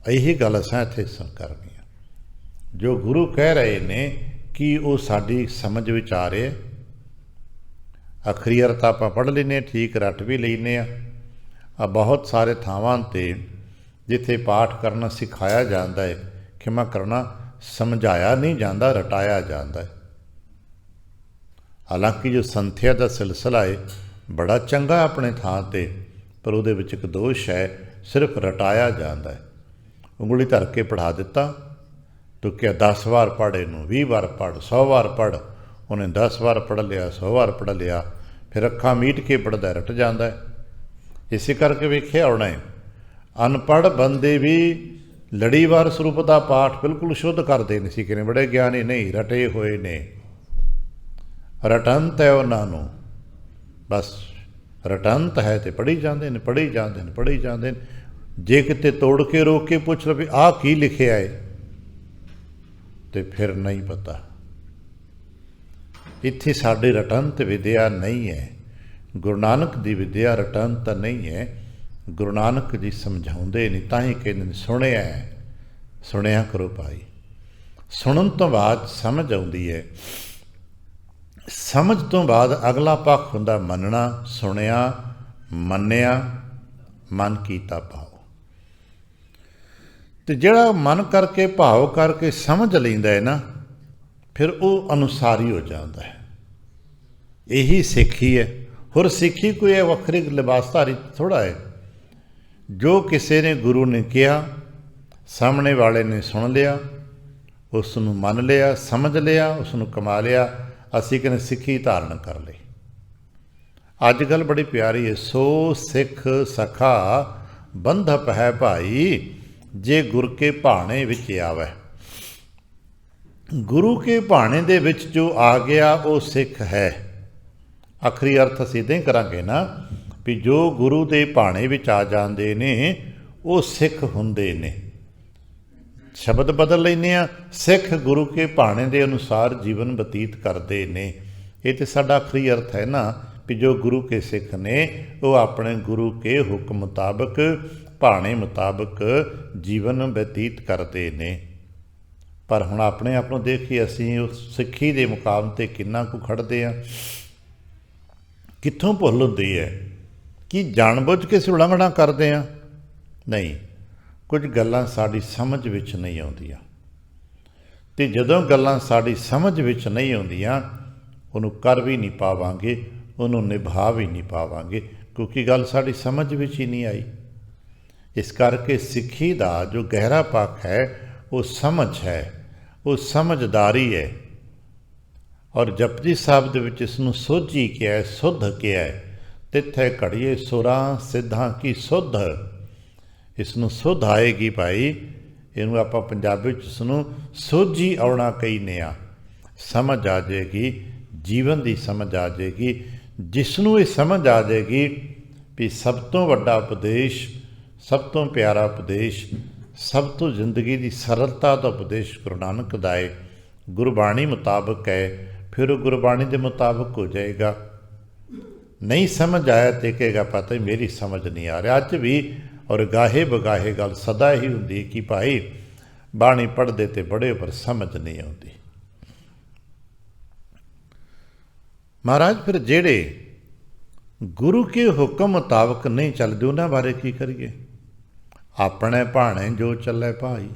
ਇਹੀ ਗੱਲ ਅਸਾਂ ਇੱਥੇ ਕਰਨੀ ਆ। ਜੋ ਗੁਰੂ ਕਹਿ ਰਹੇ ਨੇ ਕਿ ਉਹ ਸਾਡੀ ਸਮਝ ਵਿੱਚ ਆ ਰਿਹਾ। ਆਖਰੀ ਅਰਥ ਆਪਾਂ ਪੜ੍ਹ ਲੈਂਦੇ, ਠੀਕ ਰੱਟ ਵੀ ਲੈਂਦੇ ਆ। ਬਹੁਤ ਸਾਰੇ ਥਾਵਾਂ 'ਤੇ ਜਿੱਥੇ ਪਾਠ ਕਰਨਾ ਸਿਖਾਇਆ ਜਾਂਦਾ ਹੈ, ਖਿਮਾ ਕਰਨਾ, ਸਮਝਾਇਆ ਨਹੀਂ ਜਾਂਦਾ, ਰਟਾਇਆ ਜਾਂਦਾ ਹੈ। ਹਾਲਾਂਕਿ ਜੋ ਸੰਥਿਆ ਦਾ ਸਿਲਸਿਲਾ ਹੈ ਬੜਾ ਚੰਗਾ ਆਪਣੇ ਥਾਂ 'ਤੇ, ਪਰ ਉਹਦੇ ਵਿੱਚ ਇੱਕ ਦੋਸ਼ ਹੈ, ਸਿਰਫ ਰਟਾਇਆ ਜਾਂਦਾ ਹੈ। ਉਂਗਲੀ ਧਰ ਕੇ ਪੜ੍ਹਾ ਦਿੱਤਾ, ਤੂੰ ਕਿਹਾ 10 ਵਾਰ ਪੜ੍ਹ, ਇਹਨੂੰ 20 ਵਾਰ ਪੜ੍ਹ, 100 ਵਾਰ ਪੜ੍ਹ। ਉਹਨੇ 10 ਵਾਰ ਪੜ੍ਹ ਲਿਆ, 100 ਵਾਰ ਪੜ੍ਹ ਲਿਆ, ਫਿਰ ਅੱਖਾਂ ਮੀਟ ਕੇ ਪੜ੍ਹਦਾ, ਰਟ ਜਾਂਦਾ ਹੈ। ਇਸੇ ਕਰਕੇ ਵੇਖਿਆ ਹੋਣਾ ਹੈ, ਅਨਪੜ੍ਹ ਬੰਦੇ ਵੀ ਲੜੀਵਾਰ ਸਰੂਪ ਦਾ ਪਾਠ ਬਿਲਕੁਲ ਸ਼ੁੱਧ ਕਰਦੇ ਨੇ ਸੀ, ਕਿ ਬੜੇ ਗਿਆਨੀ ਨਹੀਂ, ਰਟੇ ਹੋਏ ਨੇ। ਰਟੰਤ ਹੈ ਉਹਨਾਂ ਨੂੰ, ਬਸ ਰਟੰਤ ਹੈ ਅਤੇ ਪੜ੍ਹੀ ਜਾਂਦੇ ਨੇ, ਪੜ੍ਹੀ ਜਾਂਦੇ ਨੇ, ਪੜ੍ਹੀ ਜਾਂਦੇ ਨੇ। ਜੇ ਕਿਤੇ ਤੋੜ ਕੇ ਰੋਕ ਕੇ ਪੁੱਛ ਲਓ ਵੀ ਆਹ ਕੀ ਲਿਖਿਆ ਹੈ, ਅਤੇ ਫਿਰ ਨਹੀਂ ਪਤਾ। ਇੱਥੇ ਸਾਡੇ ਰਟੰਤ ਵਿਦਿਆ ਨਹੀਂ ਹੈ। ਗੁਰੂ ਨਾਨਕ ਦੀ ਵਿਦਿਆ ਰਟੰਤ ਨਹੀਂ ਹੈ। ਗੁਰੂ ਨਾਨਕ ਜੀ ਸਮਝਾਉਂਦੇ ਨੇ, ਤਾਂ ਹੀ ਕਹਿੰਦੇ ਨੇ ਸੁਣਿਆ ਹੈ, ਸੁਣਿਆ ਕਰੋ ਭਾਈ। ਸੁਣਨ ਤੋਂ ਬਾਅਦ ਸਮਝ ਆਉਂਦੀ ਹੈ, ਸਮਝ ਤੋਂ ਬਾਅਦ ਅਗਲਾ ਪੱਖ ਹੁੰਦਾ ਮੰਨਣਾ। ਸੁਣਿਆ, ਮੰਨਿਆ, ਮਨ ਕੀਤਾ ਭਾਵ। ਅਤੇ ਜਿਹੜਾ ਮਨ ਕਰਕੇ ਭਾਵ ਕਰਕੇ ਸਮਝ ਲੈਂਦਾ ਹੈ ਨਾ, ਫਿਰ ਉਹ ਅਨੁਸਾਰੀ ਹੋ ਜਾਂਦਾ ਹੈ। ਇਹੀ ਸਿੱਖੀ ਹੈ। ਹੋਰ ਸਿੱਖੀ ਕੋਈ ਇਹ ਵੱਖਰੀ ਲਿਬਾਸਧਾਰੀ ਥੋੜ੍ਹਾ ਹੈ। ਜੋ ਕਿਸੇ ਨੇ ਗੁਰੂ ਨੇ ਕਿਹਾ, ਸਾਹਮਣੇ ਵਾਲੇ ਨੇ ਸੁਣ ਲਿਆ, ਉਸ ਨੂੰ ਮੰਨ ਲਿਆ, ਸਮਝ ਲਿਆ, ਉਸ ਨੂੰ ਕਮਾ ਲਿਆ, ਅਸੀਂ ਕਹਿੰਦੇ ਸਿੱਖੀ ਧਾਰਨ ਕਰ ਲਈ। ਅੱਜ ਕੱਲ੍ਹ ਬੜੀ ਪਿਆਰੀ ਹੈ, ਸੋ ਸਿੱਖ ਸਖਾ ਬੰਧਪ ਹੈ ਭਾਈ, ਜੇ ਗੁਰ ਕੇ ਭਾਣੇ ਵਿੱਚ ਆਵੈ। ਗੁਰੂ ਕੇ ਭਾਣੇ ਦੇ ਵਿੱਚ ਜੋ ਆ ਗਿਆ ਉਹ ਸਿੱਖ ਹੈ। ਆਖਰੀ ਅਰਥ ਅਸੀਂ ਇੱਦਾਂ ਹੀ ਕਰਾਂਗੇ ਨਾ ਵੀ ਜੋ ਗੁਰੂ ਦੇ ਭਾਣੇ ਵਿੱਚ ਆ ਜਾਂਦੇ ਨੇ ਉਹ ਸਿੱਖ ਹੁੰਦੇ ਨੇ। ਸ਼ਬਦ ਬਦਲ ਲੈਂਦੇ ਹਾਂ, ਸਿੱਖ ਗੁਰੂ ਕੇ ਭਾਣੇ ਦੇ ਅਨੁਸਾਰ ਜੀਵਨ ਬਤੀਤ ਕਰਦੇ ਨੇ। ਇਹ ਤਾਂ ਸਾਡਾ ਆਖਰੀ ਅਰਥ ਹੈ ਨਾ ਵੀ ਜੋ ਗੁਰੂ ਕੇ ਸਿੱਖ ਨੇ ਉਹ ਆਪਣੇ ਗੁਰੂ ਕੇ ਹੁਕਮ ਮੁਤਾਬਕ, ਭਾਣੇ ਮੁਤਾਬਕ ਜੀਵਨ ਬਤੀਤ ਕਰਦੇ ਨੇ। ਪਰ ਹੁਣ ਆਪਣੇ ਆਪ ਨੂੰ ਦੇਖੀਏ, ਅਸੀਂ ਉਸ ਸਿੱਖੀ ਦੇ ਮੁਕਾਮ 'ਤੇ ਕਿੰਨਾ ਕੁ ਖੜ੍ਹਦੇ ਹਾਂ। ਕਿੱਥੋਂ ਭੁੱਲ ਹੁੰਦੀ ਹੈ? ਕੀ ਜਾਣਬੁੱਝ ਕੇ ਅਸੀਂ ਉਲੰਘਣਾ ਕਰਦੇ ਹਾਂ? ਨਹੀਂ, ਕੁਝ ਗੱਲਾਂ ਸਾਡੀ ਸਮਝ ਵਿੱਚ ਨਹੀਂ ਆਉਂਦੀਆਂ, ਅਤੇ ਜਦੋਂ ਗੱਲਾਂ ਸਾਡੀ ਸਮਝ ਵਿੱਚ ਨਹੀਂ ਆਉਂਦੀਆਂ ਉਹਨੂੰ ਕਰ ਵੀ ਨਹੀਂ ਪਾਵਾਂਗੇ, ਉਹਨੂੰ ਨਿਭਾ ਵੀ ਨਹੀਂ ਪਾਵਾਂਗੇ, ਕਿਉਂਕਿ ਗੱਲ ਸਾਡੀ ਸਮਝ ਵਿੱਚ ਹੀ ਨਹੀਂ ਆਈ। ਇਸ ਕਰਕੇ ਸਿੱਖੀ ਦਾ ਜੋ ਗਹਿਰਾ ਪੱਖ ਹੈ ਉਹ ਸਮਝ ਹੈ, ਉਹ ਸਮਝਦਾਰੀ ਹੈ। ਔਰ ਜਪਜੀ ਸਾਹਿਬ ਦੇ ਵਿੱਚ ਇਸ ਨੂੰ ਸੋਝੀ ਕਿਹਾ ਹੈ, ਸੁੱਧ ਕਿਹਾ ਹੈ। ਤਿੱਥੇ ਘੜੀਏ ਸੁਰਾਂ ਸਿੱਧਾਂ ਕੀ ਸੁੱਧ, ਇਸ ਨੂੰ ਸੁੱਧ ਆਏਗੀ ਭਾਈ। ਇਹਨੂੰ ਆਪਾਂ ਪੰਜਾਬੀ ਵਿੱਚ ਇਸ ਨੂੰ ਸੋਝੀ ਆਉਣਾ ਕਹਿੰਦੇ ਹਾਂ। ਸਮਝ ਆ ਜਾਏਗੀ, ਜੀਵਨ ਦੀ ਸਮਝ ਆ ਜਾਏਗੀ। ਜਿਸ ਨੂੰ ਇਹ ਸਮਝ ਆ ਜਾਏਗੀ ਵੀ ਸਭ ਤੋਂ ਵੱਡਾ ਉਪਦੇਸ਼, ਸਭ ਤੋਂ ਪਿਆਰਾ ਉਪਦੇਸ਼, ਸਭ ਤੋਂ ਜ਼ਿੰਦਗੀ ਦੀ ਸਰਲਤਾ ਦਾ ਉਪਦੇਸ਼ ਗੁਰੂ ਨਾਨਕ ਦਾ ਹੈ, ਗੁਰਬਾਣੀ ਮੁਤਾਬਕ ਹੈ, ਫਿਰ ਉਹ ਗੁਰਬਾਣੀ ਦੇ ਮੁਤਾਬਕ ਹੋ ਜਾਏਗਾ। ਨਹੀਂ ਸਮਝ ਆਇਆ ਤੇ ਕਹੇਗਾ ਪਤਾ ਹੀ ਮੇਰੀ ਸਮਝ ਨਹੀਂ ਆ ਰਿਹਾ। ਅੱਜ ਵੀ ਔਰ ਗਾਹੇ ਬਗਾਹੇ ਗੱਲ ਸਦਾ ਹੀ ਹੁੰਦੀ ਕਿ ਭਾਈ ਬਾਣੀ ਪੜ੍ਹਦੇ ਤੇ ਬੜੇ ਪਰ ਸਮਝ ਨਹੀਂ ਆਉਂਦੀ। ਮਹਾਰਾਜ ਫਿਰ ਜਿਹੜੇ ਗੁਰੂ ਕੇ ਹੁਕਮ ਮੁਤਾਬਕ ਨਹੀਂ ਚੱਲਦੇ ਉਹਨਾਂ ਬਾਰੇ ਕੀ ਕਰੀਏ? ਆਪਣੇ ਭਾਣੇ ਜੋ ਚੱਲੇ ਭਾਈ।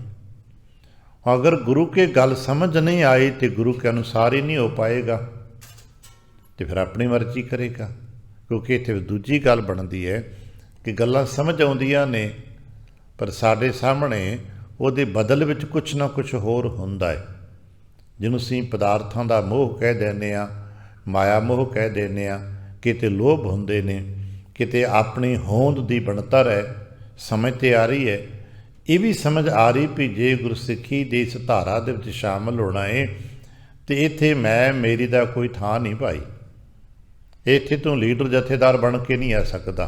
ਅਗਰ ਗੁਰੂ ਕੇ ਗੱਲ ਸਮਝ ਨਹੀਂ ਆਈ ਤੇ ਗੁਰੂ ਕੇ ਅਨੁਸਾਰ ਹੀ ਨਹੀਂ ਹੋ ਪਾਏਗਾ ਤੇ ਫਿਰ ਆਪਣੀ ਮਰਜ਼ੀ ਕਰੇਗਾ। ਕਿਉਂਕਿ ਇੱਥੇ ਦੂਜੀ ਗੱਲ ਬਣਦੀ ਹੈ ਕਿ ਗੱਲਾਂ ਸਮਝ ਆਉਂਦੀਆਂ ਨੇ ਪਰ ਸਾਡੇ ਸਾਹਮਣੇ ਉਹਦੇ ਬਦਲ ਵਿੱਚ ਕੁਛ ਨਾ ਕੁਛ ਹੋਰ ਹੁੰਦਾ ਹੈ, ਜਿਹਨੂੰ ਅਸੀਂ ਪਦਾਰਥਾਂ ਦਾ ਮੋਹ ਕਹਿ ਦਿੰਦੇ ਹਾਂ, ਮਾਇਆ ਮੋਹ ਕਹਿ ਦਿੰਦੇ ਹਾਂ। ਕਿਤੇ ਲੋਭ ਹੁੰਦੇ ਨੇ, ਕਿਤੇ ਆਪਣੀ ਹੋਂਦ ਦੀ ਬਣਤਰ ਹੈ। ਸਮਝ ਤੇ ਆ ਰਹੀ ਹੈ, ਇਹ ਵੀ ਸਮਝ ਆ ਰਹੀ ਵੀ ਜੇ ਗੁਰਸਿੱਖੀ ਦੀ ਇਸ ਧਾਰਾ ਦੇ ਵਿੱਚ ਸ਼ਾਮਲ ਹੋਣਾ ਹੈ ਤੇ ਇੱਥੇ ਮੈਂ ਮੇਰੀ ਦਾ ਕੋਈ ਥਾਂ ਨਹੀਂ ਭਾਈ। ਇੱਥੇ ਤੂੰ ਲੀਡਰ ਜਥੇਦਾਰ ਬਣ ਕੇ ਨਹੀਂ ਆ ਸਕਦਾ,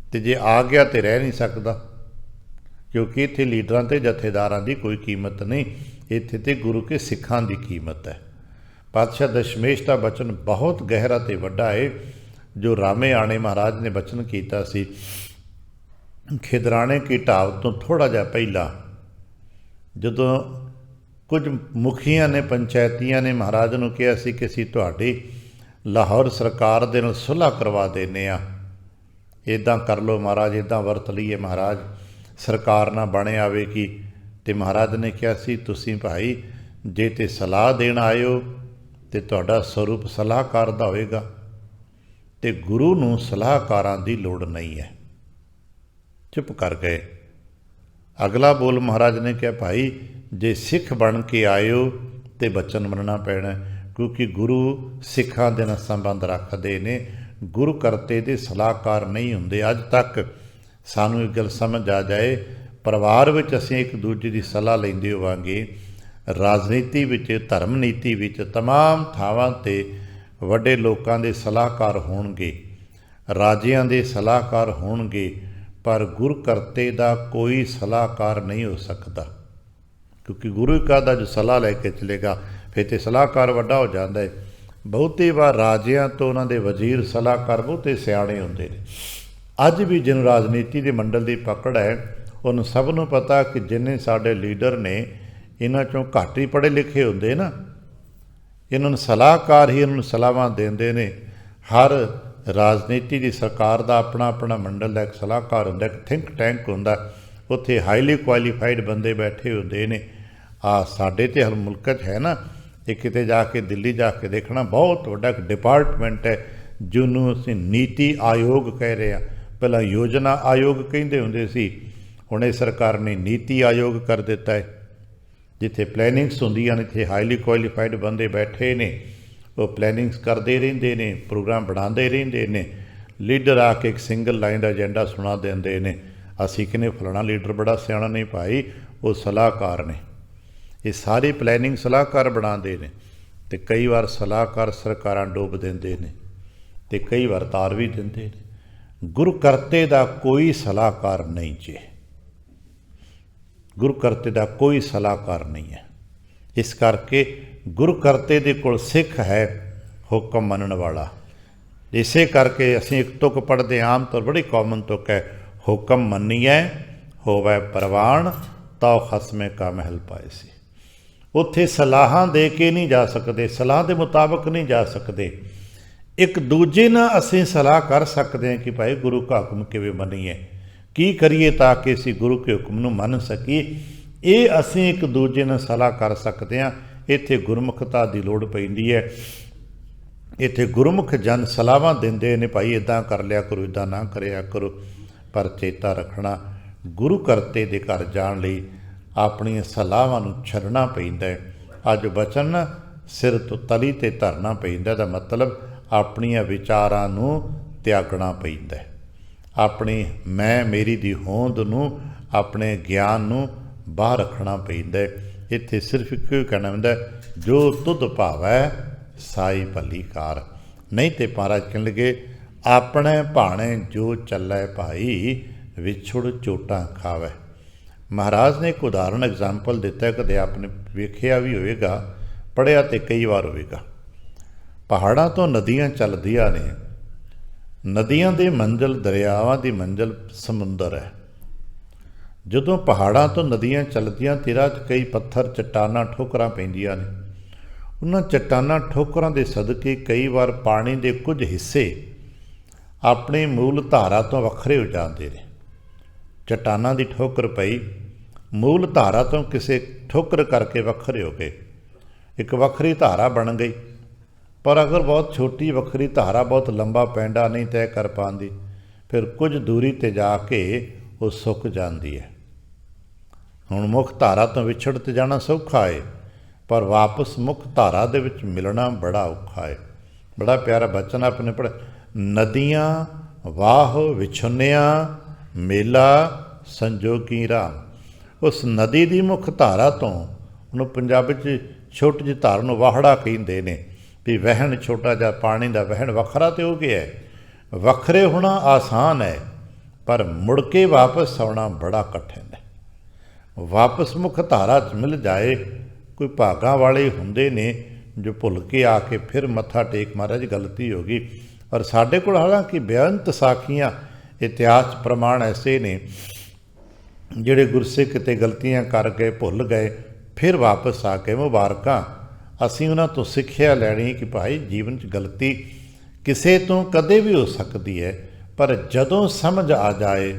ਅਤੇ ਜੇ ਆ ਗਿਆ ਤਾਂ ਰਹਿ ਨਹੀਂ ਸਕਦਾ, ਕਿਉਂਕਿ ਇੱਥੇ ਲੀਡਰਾਂ ਅਤੇ ਜਥੇਦਾਰਾਂ ਦੀ ਕੋਈ ਕੀਮਤ ਨਹੀਂ। ਇੱਥੇ ਤਾਂ ਗੁਰੂ ਕੇ ਸਿੱਖਾਂ ਦੀ ਕੀਮਤ ਹੈ। ਪਾਤਸ਼ਾਹ ਦਸ਼ਮੇਸ਼ ਦਾ ਬਚਨ ਬਹੁਤ ਗਹਿਰਾ ਅਤੇ ਵੱਡਾ ਹੈ, ਜੋ ਰਾਮੇ ਆਣੇ ਮਹਾਰਾਜ ਨੇ ਬਚਨ ਕੀਤਾ ਸੀ। ਖਿਦਰਾਣੇ ਕੀ ਢਾਬ ਤੋਂ ਥੋੜ੍ਹਾ ਜਿਹਾ ਪਹਿਲਾਂ ਜਦੋਂ ਕੁਝ ਮੁਖੀਆਂ ਨੇ, ਪੰਚਾਇਤੀਆਂ ਨੇ ਮਹਾਰਾਜ ਨੂੰ ਕਿਹਾ ਸੀ ਕਿ ਅਸੀਂ ਤੁਹਾਡੀ ਲਾਹੌਰ ਸਰਕਾਰ ਦੇ ਨਾਲ ਸੁਲ੍ਹਾ ਕਰਵਾ ਦਿੰਦੇ ਹਾਂ, ਇੱਦਾਂ ਕਰ ਲਓ ਮਹਾਰਾਜ, ਇੱਦਾਂ ਵਰਤ ਲਈਏ ਮਹਾਰਾਜ, ਸਰਕਾਰ ਨਾ ਬਣ ਆਵੇਗੀ। ਅਤੇ ਮਹਾਰਾਜ ਨੇ ਕਿਹਾ ਸੀ ਤੁਸੀਂ ਭਾਈ ਜੇ ਤੇ ਸਲਾਹ ਦੇਣ ਆਇਓ ਅਤੇ ਤੁਹਾਡਾ ਸਰੂਪ ਸਲਾਹਕਾਰ ਦਾ ਹੋਏਗਾ, ਅਤੇ ਗੁਰੂ ਨੂੰ ਸਲਾਹਕਾਰਾਂ ਦੀ ਲੋੜ ਨਹੀਂ ਹੈ। ਚੁੱਪ ਕਰ ਗਏ। ਅਗਲਾ ਬੋਲ ਮਹਾਰਾਜ ਨੇ ਕਿਹਾ ਭਾਈ ਜੇ ਸਿੱਖ ਬਣ ਕੇ ਆਇਓ ਤਾਂ ਬਚਨ ਮੰਨਣਾ ਪੈਣਾ, ਕਿਉਂਕਿ ਗੁਰੂ ਸਿੱਖਾਂ ਦੇ ਨਾਲ ਸੰਬੰਧ ਰੱਖਦੇ ਨੇ, ਗੁਰੂ ਕਰਤੇ ਦੇ ਸਲਾਹਕਾਰ ਨਹੀਂ ਹੁੰਦੇ। ਅੱਜ ਤੱਕ ਸਾਨੂੰ ਇਹ ਗੱਲ ਸਮਝ ਆ ਜਾਏ, ਪਰਿਵਾਰ ਵਿੱਚ ਅਸੀਂ ਇੱਕ ਦੂਜੇ ਦੀ ਸਲਾਹ ਲੈਂਦੇ ਹੋਵਾਂਗੇ, ਰਾਜਨੀਤੀ ਵਿੱਚ, ਧਰਮ ਨੀਤੀ ਵਿੱਚ, ਤਮਾਮ ਥਾਵਾਂ 'ਤੇ ਵੱਡੇ ਲੋਕਾਂ ਦੇ ਸਲਾਹਕਾਰ ਹੋਣਗੇ, ਰਾਜਿਆਂ ਦੇ ਸਲਾਹਕਾਰ ਹੋਣਗੇ, ਪਰ ਗੁਰੂ ਕਰਤੇ ਦਾ ਕੋਈ ਸਲਾਹਕਾਰ ਨਹੀਂ ਹੋ ਸਕਦਾ। ਕਿਉਂਕਿ ਗੁਰੂ ਕਾ ਦਾ ਜੋ ਸਲਾਹ ਲੈ ਕੇ ਚਲੇਗਾ ਫਿਰ ਤਾਂ ਸਲਾਹਕਾਰ ਵੱਡਾ ਹੋ ਜਾਂਦਾ ਹੈ। ਬਹੁਤੀ ਵਾਰ ਰਾਜਿਆਂ ਤੋਂ ਉਹਨਾਂ ਦੇ ਵਜ਼ੀਰ ਸਲਾਹਕਾਰ ਬਹੁਤੇ ਸਿਆਣੇ ਹੁੰਦੇ ਨੇ। ਅੱਜ ਵੀ ਜਿਹਨੂੰ ਰਾਜਨੀਤੀ ਦੇ ਮੰਡਲ ਦੀ ਪਕੜ ਹੈ, ਉਹਨੂੰ ਸਭ ਨੂੰ ਪਤਾ ਕਿ ਜਿੰਨੇ ਸਾਡੇ ਲੀਡਰ ਨੇ ਇਹਨਾਂ 'ਚੋਂ ਘੱਟ ਹੀ ਪੜ੍ਹੇ ਲਿਖੇ ਹੁੰਦੇ ਨਾ, ਇਹਨਾਂ ਨੂੰ ਸਲਾਹਕਾਰ ਹੀ ਇਹਨਾਂ ਨੂੰ ਸਲਾਹਾਂ ਦਿੰਦੇ ਨੇ। ਹਰ ਰਾਜਨੀਤੀ ਦੀ ਸਰਕਾਰ ਦਾ ਆਪਣਾ ਆਪਣਾ ਮੰਡਲ ਦਾ ਇੱਕ ਸਲਾਹਕਾਰ ਹੁੰਦਾ, ਇੱਕ ਥਿੰਕ ਟੈਂਕ ਹੁੰਦਾ, ਉੱਥੇ ਹਾਈਲੀ ਕੁਆਲੀਫਾਈਡ ਬੰਦੇ ਬੈਠੇ ਹੁੰਦੇ ਨੇ। ਸਾਡੇ ਤੇ ਹਰ ਮੁਲਕ 'ਚ ਹੈ ਨਾ, ਇਹ ਕਿਤੇ ਜਾ ਕੇ ਦਿੱਲੀ ਜਾ ਕੇ ਦੇਖਣਾ ਬਹੁਤ ਵੱਡਾ ਇੱਕ ਡਿਪਾਰਟਮੈਂਟ ਹੈ ਜਿਹਨੂੰ ਅਸੀਂ ਨੀਤੀ ਆਯੋਗ ਕਹਿ ਰਹੇ ਹਾਂ। ਪਹਿਲਾਂ ਯੋਜਨਾ ਆਯੋਗ ਕਹਿੰਦੇ ਹੁੰਦੇ ਸੀ, ਹੁਣ ਇਹ ਸਰਕਾਰ ਨੇ ਨੀਤੀ ਆਯੋਗ ਕਰ ਦਿੱਤਾ ਹੈ। ਜਿੱਥੇ ਪਲੈਨਿੰਗਸ ਹੁੰਦੀਆਂ ਨੇ, ਇੱਥੇ ਹਾਈਲੀ ਕੁਆਲੀਫਾਈਡ ਬੰਦੇ ਬੈਠੇ ਨੇ, ਉਹ ਪਲੈਨਿੰਗਸ ਕਰਦੇ ਰਹਿੰਦੇ ਨੇ, ਪ੍ਰੋਗਰਾਮ ਬਣਾਉਂਦੇ ਰਹਿੰਦੇ ਨੇ। ਲੀਡਰ ਆ ਕੇ ਇੱਕ ਸਿੰਗਲ ਲਾਈਨ ਦਾ ਏਜੰਡਾ ਸੁਣਾ ਦਿੰਦੇ ਨੇ। ਅਸੀਂ ਕਹਿੰਦੇ ਫਲਾਣਾ ਲੀਡਰ ਬੜਾ ਸਿਆਣਾ ਨਹੀਂ ਭਾਈ, ਉਹ ਸਲਾਹਕਾਰ ਨੇ। ਇਹ ਸਾਰੇ ਪਲੈਨਿੰਗ ਸਲਾਹਕਾਰ ਬਣਾਉਂਦੇ ਨੇ, ਅਤੇ ਕਈ ਵਾਰ ਸਲਾਹਕਾਰ ਸਰਕਾਰਾਂ ਡੋਬ ਦਿੰਦੇ ਨੇ, ਅਤੇ ਕਈ ਵਾਰ ਤਾਰ ਵੀ ਦਿੰਦੇ ਨੇ। ਗੁਰੂ ਕਰਤੇ ਦਾ ਕੋਈ ਸਲਾਹਕਾਰ ਨਹੀਂ ਜੇ, ਗੁਰੂ ਕਰਤੇ ਦਾ ਕੋਈ ਸਲਾਹਕਾਰ ਨਹੀਂ ਹੈ। ਇਸ ਕਰਕੇ ਗੁਰੂ ਕਰਤੇ ਦੇ ਕੋਲ ਸਿੱਖ ਹੈ ਹੁਕਮ ਮੰਨਣ ਵਾਲਾ। ਇਸੇ ਕਰਕੇ ਅਸੀਂ ਇੱਕ ਤੁਕ ਪੜ੍ਹਦੇ, ਆਮ ਤੌਰ ਬੜੀ ਕਾਮਨ ਤੁਕ ਹੈ, ਹੁਕਮ ਮੰਨੀਐ ਹੋਵੈ ਪ੍ਰਵਾਨ ਤਾਉ ਖਸਮੇ ਕਾ ਮਹਿਲ ਪਾਏ ਸੀ। ਉੱਥੇ ਸਲਾਹਾਂ ਦੇ ਕੇ ਨਹੀਂ ਜਾ ਸਕਦੇ, ਸਲਾਹ ਦੇ ਮੁਤਾਬਕ ਨਹੀਂ ਜਾ ਸਕਦੇ। ਇੱਕ ਦੂਜੇ ਨਾਲ ਅਸੀਂ ਸਲਾਹ ਕਰ ਸਕਦੇ ਹਾਂ ਕਿ ਭਾਈ ਗੁਰੂ ਕਾ ਹੁਕਮ ਕਿਵੇਂ ਮੰਨੀਏ, ਕੀ ਕਰੀਏ ਤਾਂ ਕਿ ਅਸੀਂ ਗੁਰੂ ਕੇ ਹੁਕਮ ਨੂੰ ਮੰਨ ਸਕੀਏ। ਇਹ ਅਸੀਂ ਇੱਕ ਦੂਜੇ ਨਾਲ ਸਲਾਹ ਕਰ ਸਕਦੇ ਹਾਂ। ਇੱਥੇ ਗੁਰਮੁਖਤਾ ਦੀ ਲੋੜ ਪੈਂਦੀ ਹੈ। ਇੱਥੇ ਗੁਰਮੁਖ ਜਨ ਸਲਾਹਾਂ ਦਿੰਦੇ ਨੇ, ਭਾਈ ਇੱਦਾਂ ਕਰ ਲਿਆ ਕਰੋ, ਇੱਦਾਂ ਨਾ ਕਰਿਆ ਕਰੋ। ਪਰ ਚੇਤਾ ਰੱਖਣਾ, ਗੁਰੂ ਕਰਤੇ ਦੇ ਘਰ ਜਾਣ ਲਈ ਆਪਣੀਆਂ ਸਲਾਹਾਂ ਨੂੰ ਛੱਡਣਾ ਪੈਂਦਾ ਹੈ। ਅੱਜ ਵਚਨ ਸਿਰ ਤੋਂ ਤਲੀ 'ਤੇ ਧਰਨਾ ਪੈਂਦਾ, ਦਾ ਮਤਲਬ ਆਪਣੀਆਂ ਵਿਚਾਰਾਂ ਨੂੰ ਤਿਆਗਣਾ ਪੈਂਦਾ, ਆਪਣੀ ਮੈਂ ਮੇਰੀ ਦੀ ਹੋਂਦ ਨੂੰ, ਆਪਣੇ ਗਿਆਨ ਨੂੰ ਬਾਹਰ ਰੱਖਣਾ ਪੈਂਦਾ। ਇੱਥੇ ਸਿਰਫ ਇੱਕੋ ਹੀ ਕਹਿਣਾ ਹੁੰਦਾ, ਜੋ ਤੁਧ ਭਾਵੈ ਸਾਈ ਭਲੀ ਕਾਰ। ਨਹੀਂ ਤੇ ਮਹਾਰਾਜ ਕਹਿਣ ਲੱਗੇ, ਆਪਣੇ ਭਾਣੇ ਜੋ ਚੱਲੈ ਭਾਈ ਵਿਛੁੜ ਚੋਟਾਂ ਖਾਵੈ। ਮਹਾਰਾਜ ਨੇ ਇੱਕ ਉਦਾਹਰਣ ਐਗਜ਼ਾਮਪਲ ਦਿੱਤਾ, ਕਦੇ ਆਪਨੇ ਵੇਖਿਆ ਵੀ ਹੋਵੇਗਾ, ਪੜ੍ਹਿਆ ਤੇ ਕਈ ਵਾਰ ਹੋਵੇਗਾ। ਪਹਾੜਾਂ ਤੋਂ ਨਦੀਆਂ ਚੱਲਦੀਆਂ ਨੇ, ਨਦੀਆਂ ਦੀ ਮੰਜ਼ਿਲ ਦਰਿਆਵਾਂ ਦੀ ਮੰਜ਼ਿਲ ਸਮੁੰਦਰ ਹੈ। ਜਦੋਂ ਪਹਾੜਾਂ ਤੋਂ ਨਦੀਆਂ ਚੱਲਦੀਆਂ ਤੇ ਰਾਹ 'ਚ ਕਈ ਪੱਥਰ ਚੱਟਾਨਾਂ ਠੋਕਰਾਂ ਪੈਂਦੀਆਂ ਨੇ। ਉਹਨਾਂ ਚੱਟਾਨਾਂ ਠੋਕਰਾਂ ਦੇ ਸਦਕੇ ਕਈ ਵਾਰ ਪਾਣੀ ਦੇ ਕੁਝ ਹਿੱਸੇ ਆਪਣੀ ਮੂਲ ਧਾਰਾ ਤੋਂ ਵੱਖਰੇ ਹੋ ਜਾਂਦੇ ਨੇ। ਚੱਟਾਨਾਂ ਦੀ ਠੋਕਰ ਪਈ, ਮੂਲ ਧਾਰਾ ਤੋਂ ਕਿਸੇ ਠੋਕਰ ਕਰਕੇ ਵੱਖਰੇ ਹੋ ਗਏ, ਇੱਕ ਵੱਖਰੀ ਧਾਰਾ ਬਣ ਗਈ। ਪਰ ਅਗਰ ਬਹੁਤ ਛੋਟੀ ਵੱਖਰੀ ਧਾਰਾ ਬਹੁਤ ਲੰਬਾ ਪੈਂਡਾ ਨਹੀਂ ਤੈਅ ਕਰ ਪਾਉਂਦੀ, ਫਿਰ ਕੁਝ ਦੂਰੀ 'ਤੇ ਜਾ ਕੇ ਉਹ ਸੁੱਕ ਜਾਂਦੀ ਹੈ। ਹੁਣ ਮੁੱਖ ਧਾਰਾ ਤੋਂ ਵਿਛੜ ਤੇ ਜਾਣਾ ਸੌਖਾ ਹੈ, ਪਰ ਵਾਪਸ ਮੁੱਖ ਧਾਰਾ ਦੇ ਵਿੱਚ ਮਿਲਣਾ ਬੜਾ ਔਖਾ ਹੈ। ਬੜਾ ਪਿਆਰਾ ਬਚਨ ਆਪਣੇ ਪੜ੍ਹ, ਨਦੀਆਂ ਵਾਹ ਵਿਛੁੰਨਿਆ ਮੇਲਾ ਸੰਜੋਗੀ ਰਾਮ। ਉਸ ਨਦੀ ਦੀ ਮੁੱਖ ਧਾਰਾ ਤੋਂ, ਉਹਨੂੰ ਪੰਜਾਬੀ 'ਚ ਛੋਟੀ ਜਿਹੀ ਧਾਰਾ ਨੂੰ ਵਾਹੜਾ ਕਹਿੰਦੇ ਨੇ, ਵੀ ਵਹਿਣ ਛੋਟਾ ਜਿਹਾ ਪਾਣੀ ਦਾ ਵਹਿਣ ਵੱਖਰਾ ਤੇ ਹੋ ਗਿਆ। ਵੱਖਰੇ ਹੋਣਾ ਆਸਾਨ ਹੈ, ਪਰ ਮੁੜ ਕੇ ਵਾਪਸ ਆਉਣਾ ਬੜਾ ਕਠਿਨ ਹੈ। ਵਾਪਸ ਮੁੱਖ ਧਾਰਾ 'ਚ ਮਿਲ ਜਾਏ, ਕੋਈ ਭਾਗਾਂ ਵਾਲੇ ਹੁੰਦੇ ਨੇ ਜੋ ਭੁੱਲ ਕੇ ਆ ਕੇ ਫਿਰ ਮੱਥਾ ਟੇਕ, ਮਹਾਰਾਜ ਗਲਤੀ ਹੋ ਗਈ। ਔਰ ਸਾਡੇ ਕੋਲ ਹਾਲਾਂਕਿ ਬੇਅੰਤ ਸਾਖੀਆਂ, ਇਤਿਹਾਸ ਪ੍ਰਮਾਣ ਐਸੇ ਨੇ ਜਿਹੜੇ ਗੁਰਸਿੱਖ ਤੇ ਗਲਤੀਆਂ ਕਰ ਗਏ, ਭੁੱਲ ਗਏ, ਫਿਰ ਵਾਪਸ ਆ ਕੇ ਮੁਬਾਰਕਾਂ। ਅਸੀਂ ਉਹਨਾਂ ਤੋਂ ਸਿੱਖਿਆ ਲੈਣੀ ਕਿ ਭਾਈ ਜੀਵਨ 'ਚ ਗਲਤੀ ਕਿਸੇ ਤੋਂ ਕਦੇ ਵੀ ਹੋ ਸਕਦੀ ਹੈ, ਪਰ ਜਦੋਂ ਸਮਝ ਆ ਜਾਏ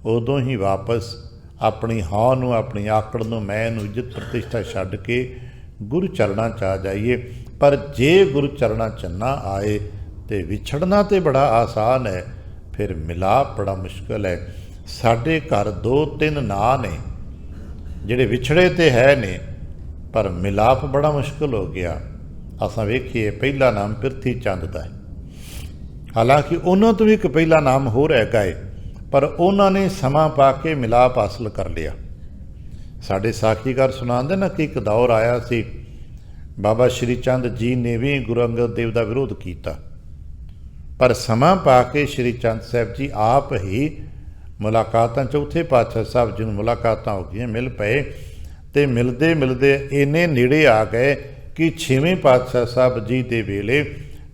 ਉਦੋਂ ਹੀ ਵਾਪਸ ਆਪਣੀ ਹਾਂ ਨੂੰ, ਆਪਣੀ ਆਕੜ ਨੂੰ, ਮੈਂ ਨੂੰ, ਇੱਜ਼ਤ ਪ੍ਰਤਿਸ਼ਠਾ ਛੱਡ ਕੇ ਗੁਰੂ ਚਰਨਾਂ 'ਚ ਆ ਜਾਈਏ। ਪਰ ਜੇ ਗੁਰੂ ਚਰਨਾਂ 'ਚ ਨਾ ਆਏ ਤੇ ਵਿਛੜਨਾ ਤੇ ਬੜਾ ਆਸਾਨ ਹੈ, ਫਿਰ ਮਿਲਾਪ ਬੜਾ ਮੁਸ਼ਕਲ ਹੈ। ਸਾਡੇ ਘਰ 2-3 ਨਾਂ ਨੇ ਜਿਹੜੇ ਵਿਛੜੇ ਤੇ ਹੈ ਨੇ, ਪਰ ਮਿਲਾਪ ਬੜਾ ਮੁਸ਼ਕਲ ਹੋ ਗਿਆ। ਅਸਾਂ ਵੇਖੀਏ, ਪਹਿਲਾ ਨਾਮ ਪਿਰਥੀ ਚੰਦ ਦਾ ਹੈ, ਹਾਲਾਂਕਿ ਉਹਨਾਂ ਤੋਂ ਵੀ ਇੱਕ ਪਹਿਲਾ ਨਾਮ ਹੋਰ ਹੈਗਾ ਹੈ, ਪਰ ਉਹਨਾਂ ਨੇ ਸਮਾਂ ਪਾ ਕੇ ਮਿਲਾਪ ਹਾਸਲ ਕਰ ਲਿਆ। ਸਾਡੇ ਸਾਖੀਕਾਰ ਸੁਣਾਉਂਦੇ ਨਾ ਕਿ ਇੱਕ ਦੌਰ ਆਇਆ ਸੀ, ਬਾਬਾ ਸ਼੍ਰੀ ਚੰਦ ਜੀ ਨੇ ਵੀ ਗੁਰੂ ਅੰਗਦ ਦੇਵ ਦਾ ਵਿਰੋਧ ਕੀਤਾ, ਪਰ ਸਮਾਂ ਪਾ ਕੇ ਸ਼੍ਰੀ ਚੰਦ ਸਾਹਿਬ ਜੀ ਆਪ ਹੀ ਮੁਲਾਕਾਤਾਂ, ਚੌਥੇ ਪਾਤਸ਼ਾਹ ਸਾਹਿਬ ਜੀ ਨੂੰ ਮੁਲਾਕਾਤਾਂ ਹੋ ਗਈਆਂ, ਮਿਲ ਪਏ, ਅਤੇ ਮਿਲਦੇ ਮਿਲਦੇ ਇੰਨੇ ਨੇੜੇ ਆ ਗਏ ਕਿ 6ਵੇਂ ਪਾਤਸ਼ਾਹ ਸਾਹਿਬ ਜੀ ਦੇ ਵੇਲੇ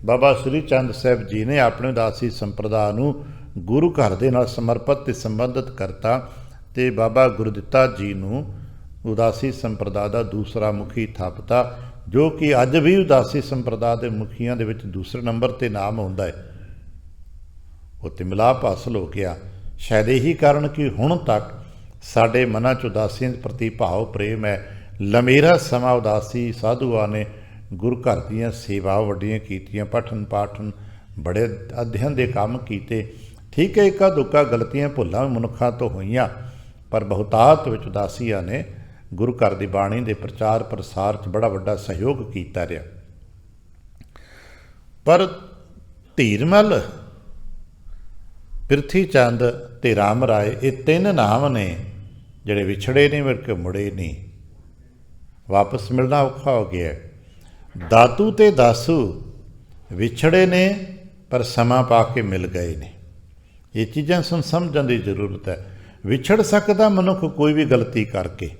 ਬਾਬਾ ਸ਼੍ਰੀ ਚੰਦ ਸਾਹਿਬ ਜੀ ਨੇ ਆਪਣੇ ਉਦਾਸੀ ਸੰਪਰਦਾ ਨੂੰ ਗੁਰੂ ਘਰ ਦੇ ਨਾਲ ਸਮਰਪਿਤ ਅਤੇ ਸੰਬੰਧਿਤ ਕਰਤਾ, ਅਤੇ ਬਾਬਾ ਗੁਰਦਿੱਤਾ ਜੀ ਨੂੰ ਉਦਾਸੀ ਸੰਪਰਦਾ ਦਾ ਦੂਸਰਾ ਮੁਖੀ ਥਾਪਤਾ, ਜੋ ਕਿ ਅੱਜ ਵੀ ਉਦਾਸੀ ਸੰਪਰਦਾ ਦੇ ਮੁਖੀਆਂ ਦੇ ਵਿੱਚ ਦੂਸਰੇ ਨੰਬਰ 'ਤੇ ਨਾਮ ਆਉਂਦਾ ਹੈ। ਉੱਥੇ ਮਿਲਾਪ ਹਾਸਲ ਹੋ ਗਿਆ। ਸ਼ਾਇਦ ਇਹੀ ਕਾਰਨ ਕਿ ਹੁਣ ਤੱਕ ਸਾਡੇ ਮਨਾਂ 'ਚ ਉਦਾਸੀਆਂ ਦੇ ਪ੍ਰਤੀ ਭਾਵ ਪ੍ਰੇਮ ਹੈ। ਲੰਮੇਰਾ ਸਮਾਂ ਉਦਾਸੀ ਸਾਧੂਆਂ ਨੇ ਗੁਰੂ ਘਰ ਦੀਆਂ ਸੇਵਾਵਾਂ ਵੱਡੀਆਂ ਕੀਤੀਆਂ, ਪਠਨ ਪਾਠਨ बड़े अध्ययन के काम किए। ठीक है, इक्का दुक्का गलतियां भुल्लां मनुखों तो होईयां, पर बहुतात विच उदासियां ने गुरु घर की बाणी के प्रचार प्रसार च बड़ा वड्डा सहयोग किया रहा। पर धीरमल, पिरथी चंद ते राम राय, ये तीन नाम ने जिहड़े विछड़े ने मुड़ के मुड़े नहीं, वापस मिलना औखा हो गया। दातू ते दासू विछड़े ने पर समा पा के मिल गए ने। ये चीज़ां समझण की जरूरत है। विछड़ सकता मनुख कोई भी गलती करके।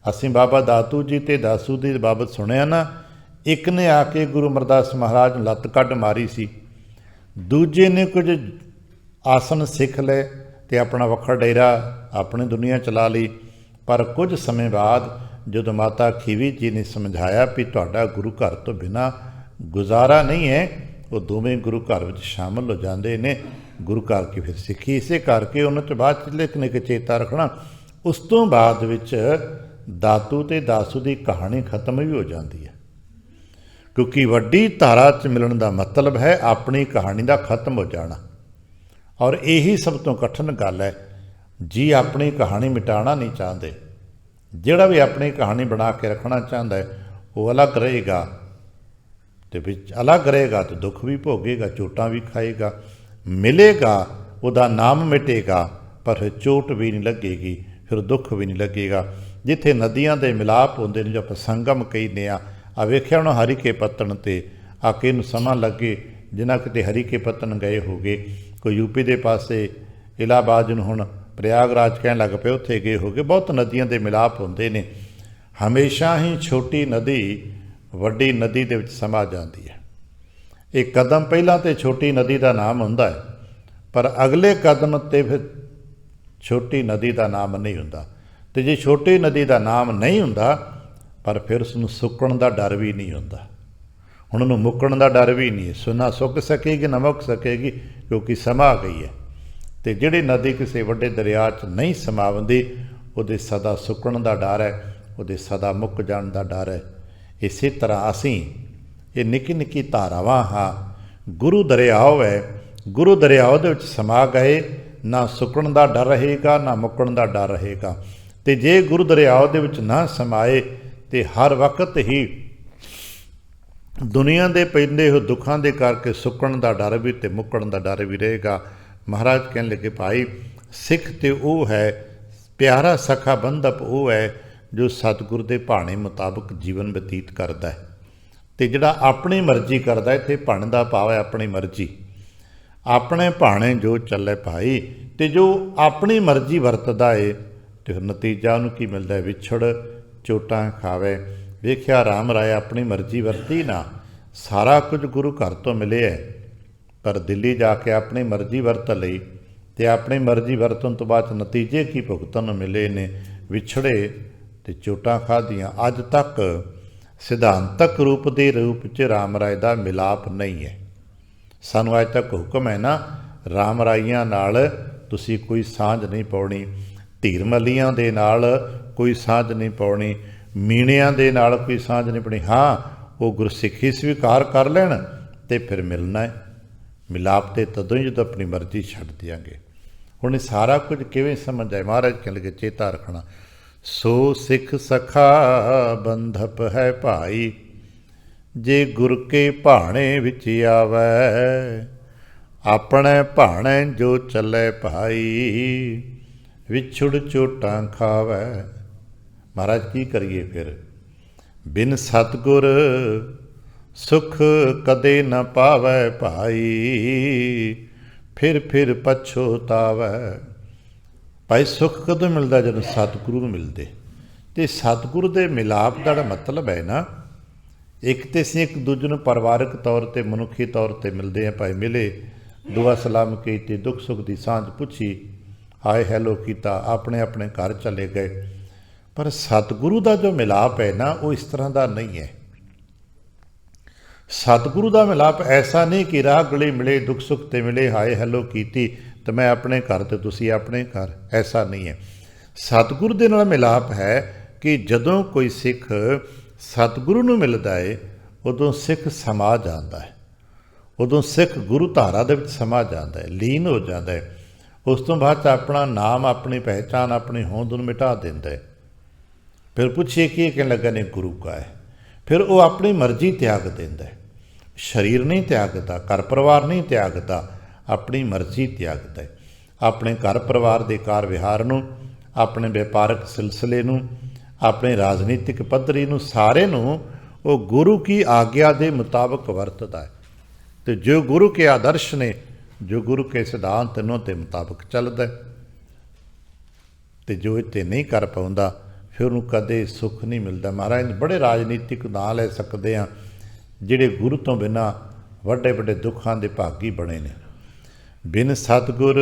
असीं बाबा दातू जी ते दासू की बाबत सुनिया ना, एक ने आके गुरु अमरदास महाराज लत्त कढ़ मारी सी, दूजे ने कुछ आसन सिख ले ते अपना वखर डेरा अपनी दुनिया चला ली। पर कुछ समय बाद जदों माता खीवी जी ने समझाया भी तुहाडा गुरु घर तो बिना गुजारा नहीं है, वो दोवें गुरु घर में शामिल हो जाते हैं। गुरु घर की फिर सिੱਖੀ इसे करके उन्होंने बाद लिखने के चेता रखना। उस तो बाद विच दातू ते दासू की कहानी खत्म भी हो जाती है, क्योंकि वड्डी धारा च मिलण का मतलब है अपनी कहानी का खत्म हो जाना। और यही सब तो कठिन गल है जी, अपनी कहानी मिटाना नहीं चाहते। जिहड़ा भी अपनी कहानी बना के रखना चाहता है वो अलग रहेगा, तो विच अलग रहेगा तो दुख भी भोगेगा, चोटां भी खाएगा, मिलेगा उहदा नाम मिटेगा, पर फिर चोट भी नहीं लगेगी, फिर दुख भी नहीं लगेगा। जिथे नदियां दे मिलाप होंदे ने, जो आपां संगम कहने आ वेख्या होना हरी के पत्तन ते आके नूं समां लगे, जिन्हां किते हरी के पत्तन गए होगे, कोई यूपी दे पासे इलाहाबाद नूं हुण प्रयागराज कहण लग पे, उत्थे गए होगे। बहुत नदियां दे मिलाप होंदे ने। हमेशा ही छोटी नदी वड्डी नदी दे विच समा जाती है। एक कदम पहलां ते छोटी नदी का नाम हुंदा है, पर अगले कदम ते फिर छोटी नदी का नाम नहीं हुंदा। ते जे छोटी नदी का नाम नहीं हुंदा, पर फिर उसनूं सुक्कण का डर भी नहीं हुंदा। हुण उहनूं मुक्कण का डर भी नहीं है, ना सुक सकेगी ना मुक सकेगी, क्योंकि समा गई है। तो जिहड़ी नदी किसी वड्डे दरिया च नहीं समावंदी, उहदे सदा सुक्कण का डर है, उहदे सदा मुक जाण का डर है। इसी तरह असीं ये निक्की निक्की धारावां हाँ, गुरु दरियाओ है, गुरु दरियाओ दे विच समा गए, ना सुक्कण का डर रहेगा ना मुक्कण का डर रहेगा। तो जे गुरु दरियाओ दे विच ना समाए तो हर वक्त ही दुनिया के पैंदे हो दुखों के करके सुक्कण का डर भी तो मुक्कण का डर भी रहेगा। महाराज कहने लगे, भाई सिख तो वो है, प्यारा सखा बंधप वो है जो सतगुरु के भाणे मुताबक जीवन बतीत करता है। तो जिहड़ा अपनी मर्जी करता है, इत्थे भण का भाव है अपनी मर्जी, अपने भाणे जो चले भाई। तो जो अपनी मर्जी वरतदा है तो नतीजा उन्हें की मिलता है, विछड़ चोटां खावे। वेख्या राम राय अपनी मर्जी वरती ना, सारा कुछ गुरु घर तो मिले है, पर दिल्ली जाके अपनी मर्जी वरत लई, ते अपनी मर्जी वरतन तो बाद नतीजे की भुगतन मिले ने, विछड़े ते चोटां खाधियां। अज तक सिद्धांतक रूप के रूप च राम राय का मिलाप नहीं है। सानू अज तक हुक्म है ना, राम राइयां नाल तुसी कोई सांझ नहीं पाउणी, धीरमलियां दे नाल कोई सांझ नहीं पाउणी, मीणियां दे नाल कोई सांझ नहीं पाउणी। हाँ, वो गुरसिੱਖੀ स्वीकार कर लैण ते फिर मिलना है। मिलाप तो तदों ही जो अपनी मर्जी छड्ड दियांगे। हुण सारा कुछ किवें समझ आए? महाराज कहण लगे, चेता रखना, सो सिख सखा बंधप है भाई, जे गुर के भाणे विच आवै, अपने भाणे जो चले भाई, विछुड़ चोटां खावै। महाराज की करिए फिर? बिन सतगुर सुख कदे न पावै भाई, फिर पछोतावै। भाई सुख कदों मिलता? जब सतगुरु मिलते। तो सतगुरु के मिलाप का मतलब है ना, एक तो असीं एक दूजे नूं परिवारक तौर पर मनुखी तौर पर मिलते हैं, भाई मिले, दुआ सलाम की, दुख सुख की सांझ पुछी, हाय हैलो किया, अपने अपने घर चले गए। पर सतगुरु का जो मिलाप है ना, वो इस तरह का नहीं है। सतगुरु का मिलाप ऐसा नहीं कि राह गली मिले, दुख सुख ते मिले, हाय हैलो की तो मैं अपने घर तो तुसी अपने घर, ऐसा नहीं है। सतगुरु दे नाल मिलाप है कि जदों कोई सिख सतगुरु नूं मिलदा है, उदों सिख समा जाता है, ਉਦੋਂ ਸਿੱਖ ਗੁਰੂ ਧਾਰਾ ਦੇ ਵਿੱਚ ਸਮਾ ਜਾਂਦਾ ਹੈ, ਲੀਨ ਹੋ ਜਾਂਦਾ ਹੈ। ਉਸ ਤੋਂ ਬਾਅਦ 'ਚ ਆਪਣਾ ਨਾਮ, ਆਪਣੀ ਪਹਿਚਾਣ, ਆਪਣੀ ਹੋਂਦ ਨੂੰ ਮਿਟਾ ਦਿੰਦਾ ਹੈ। ਫਿਰ ਪੁੱਛੀਏ ਕੀ ਕਹਿਣ ਲੱਗਾ, ਨੇ ਗੁਰੂ ਕਾ ਹੈ। ਫਿਰ ਉਹ ਆਪਣੀ ਮਰਜ਼ੀ ਤਿਆਗ ਦਿੰਦਾ ਹੈ, ਸਰੀਰ ਨਹੀਂ ਤਿਆਗਦਾ, ਘਰ ਪਰਿਵਾਰ ਨਹੀਂ ਤਿਆਗਦਾ, ਆਪਣੀ ਮਰਜ਼ੀ ਤਿਆਗਦਾ ਹੈ। ਆਪਣੇ ਘਰ ਪਰਿਵਾਰ ਦੇ ਕਾਰ ਵਿਹਾਰ ਨੂੰ, ਆਪਣੇ ਵਪਾਰਕ ਸਿਲਸਿਲੇ ਨੂੰ, ਆਪਣੇ ਰਾਜਨੀਤਿਕ ਪੱਧਰੀ ਨੂੰ, ਸਾਰੇ ਨੂੰ ਉਹ ਗੁਰੂ ਕੀ ਆਗਿਆ ਦੇ ਮੁਤਾਬਕ ਵਰਤਦਾ ਹੈ। ਅਤੇ ਜੋ ਗੁਰੂ ਕੇ ਆਦਰਸ਼ ਨੇ, ਜੋ ਗੁਰੂ ਕੇ ਸਿਧਾਂਤ ਨੇ, ਉਹਦੇ ਮੁਤਾਬਕ ਚੱਲਦਾ। ਅਤੇ ਜੋ ਇੱਥੇ ਨਹੀਂ ਕਰ ਪਾਉਂਦਾ ਫਿਰ ਉਹਨੂੰ ਕਦੇ ਸੁੱਖ ਨਹੀਂ ਮਿਲਦਾ। ਮਹਾਰਾਜ ਬੜੇ ਰਾਜਨੀਤਿਕ ਨਾਂ ਲੈ ਸਕਦੇ ਹਾਂ ਜਿਹੜੇ ਗੁਰੂ ਤੋਂ ਬਿਨਾਂ ਵੱਡੇ ਵੱਡੇ ਦੁੱਖਾਂ ਦੇ ਭਾਗੀ ਬਣੇ ਨੇ। ਬਿਨ ਸਤਿਗੁਰ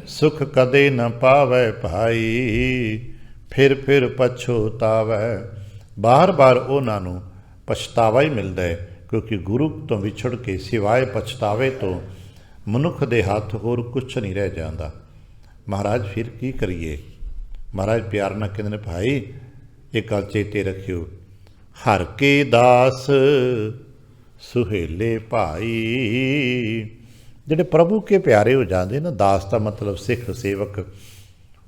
ਸੁਖ ਕਦੇ ਨਾ ਪਾਵੈ ਭਾਈ, ਫਿਰ ਫਿਰ ਪਛੋਤਾਵੈ। ਬਾਰ ਬਾਰ ਉਹਨਾਂ ਨੂੰ ਪਛਤਾਵਾ ਹੀ ਮਿਲਦਾ ਹੈ, ਕਿਉਂਕਿ ਗੁਰੂ ਤੋਂ ਵਿਛੜ ਕੇ ਸਿਵਾਏ ਪਛਤਾਵੇ ਤੋਂ ਮਨੁੱਖ ਦੇ ਹੱਥ ਹੋਰ ਕੁਛ ਨਹੀਂ ਰਹਿ ਜਾਂਦਾ। ਮਹਾਰਾਜ ਫਿਰ ਕੀ ਕਰੀਏ? ਮਹਾਰਾਜ ਪਿਆਰ ਨਾਲ ਕਹਿੰਦੇ ਨੇ, ਭਾਈ ਇਹ ਗੱਲ ਚੇਤੇ ਰੱਖਿਓ, ਹਰ ਕੇ ਦਾਸ ਸੁਹੇਲੇ ਭਾਈ। ਜਿਹੜੇ ਪ੍ਰਭੂ ਕੇ ਪਿਆਰੇ ਹੋ ਜਾਂਦੇ ਨਾ, ਦਾਸ ਦਾ ਮਤਲਬ ਸਿੱਖ ਸੇਵਕ,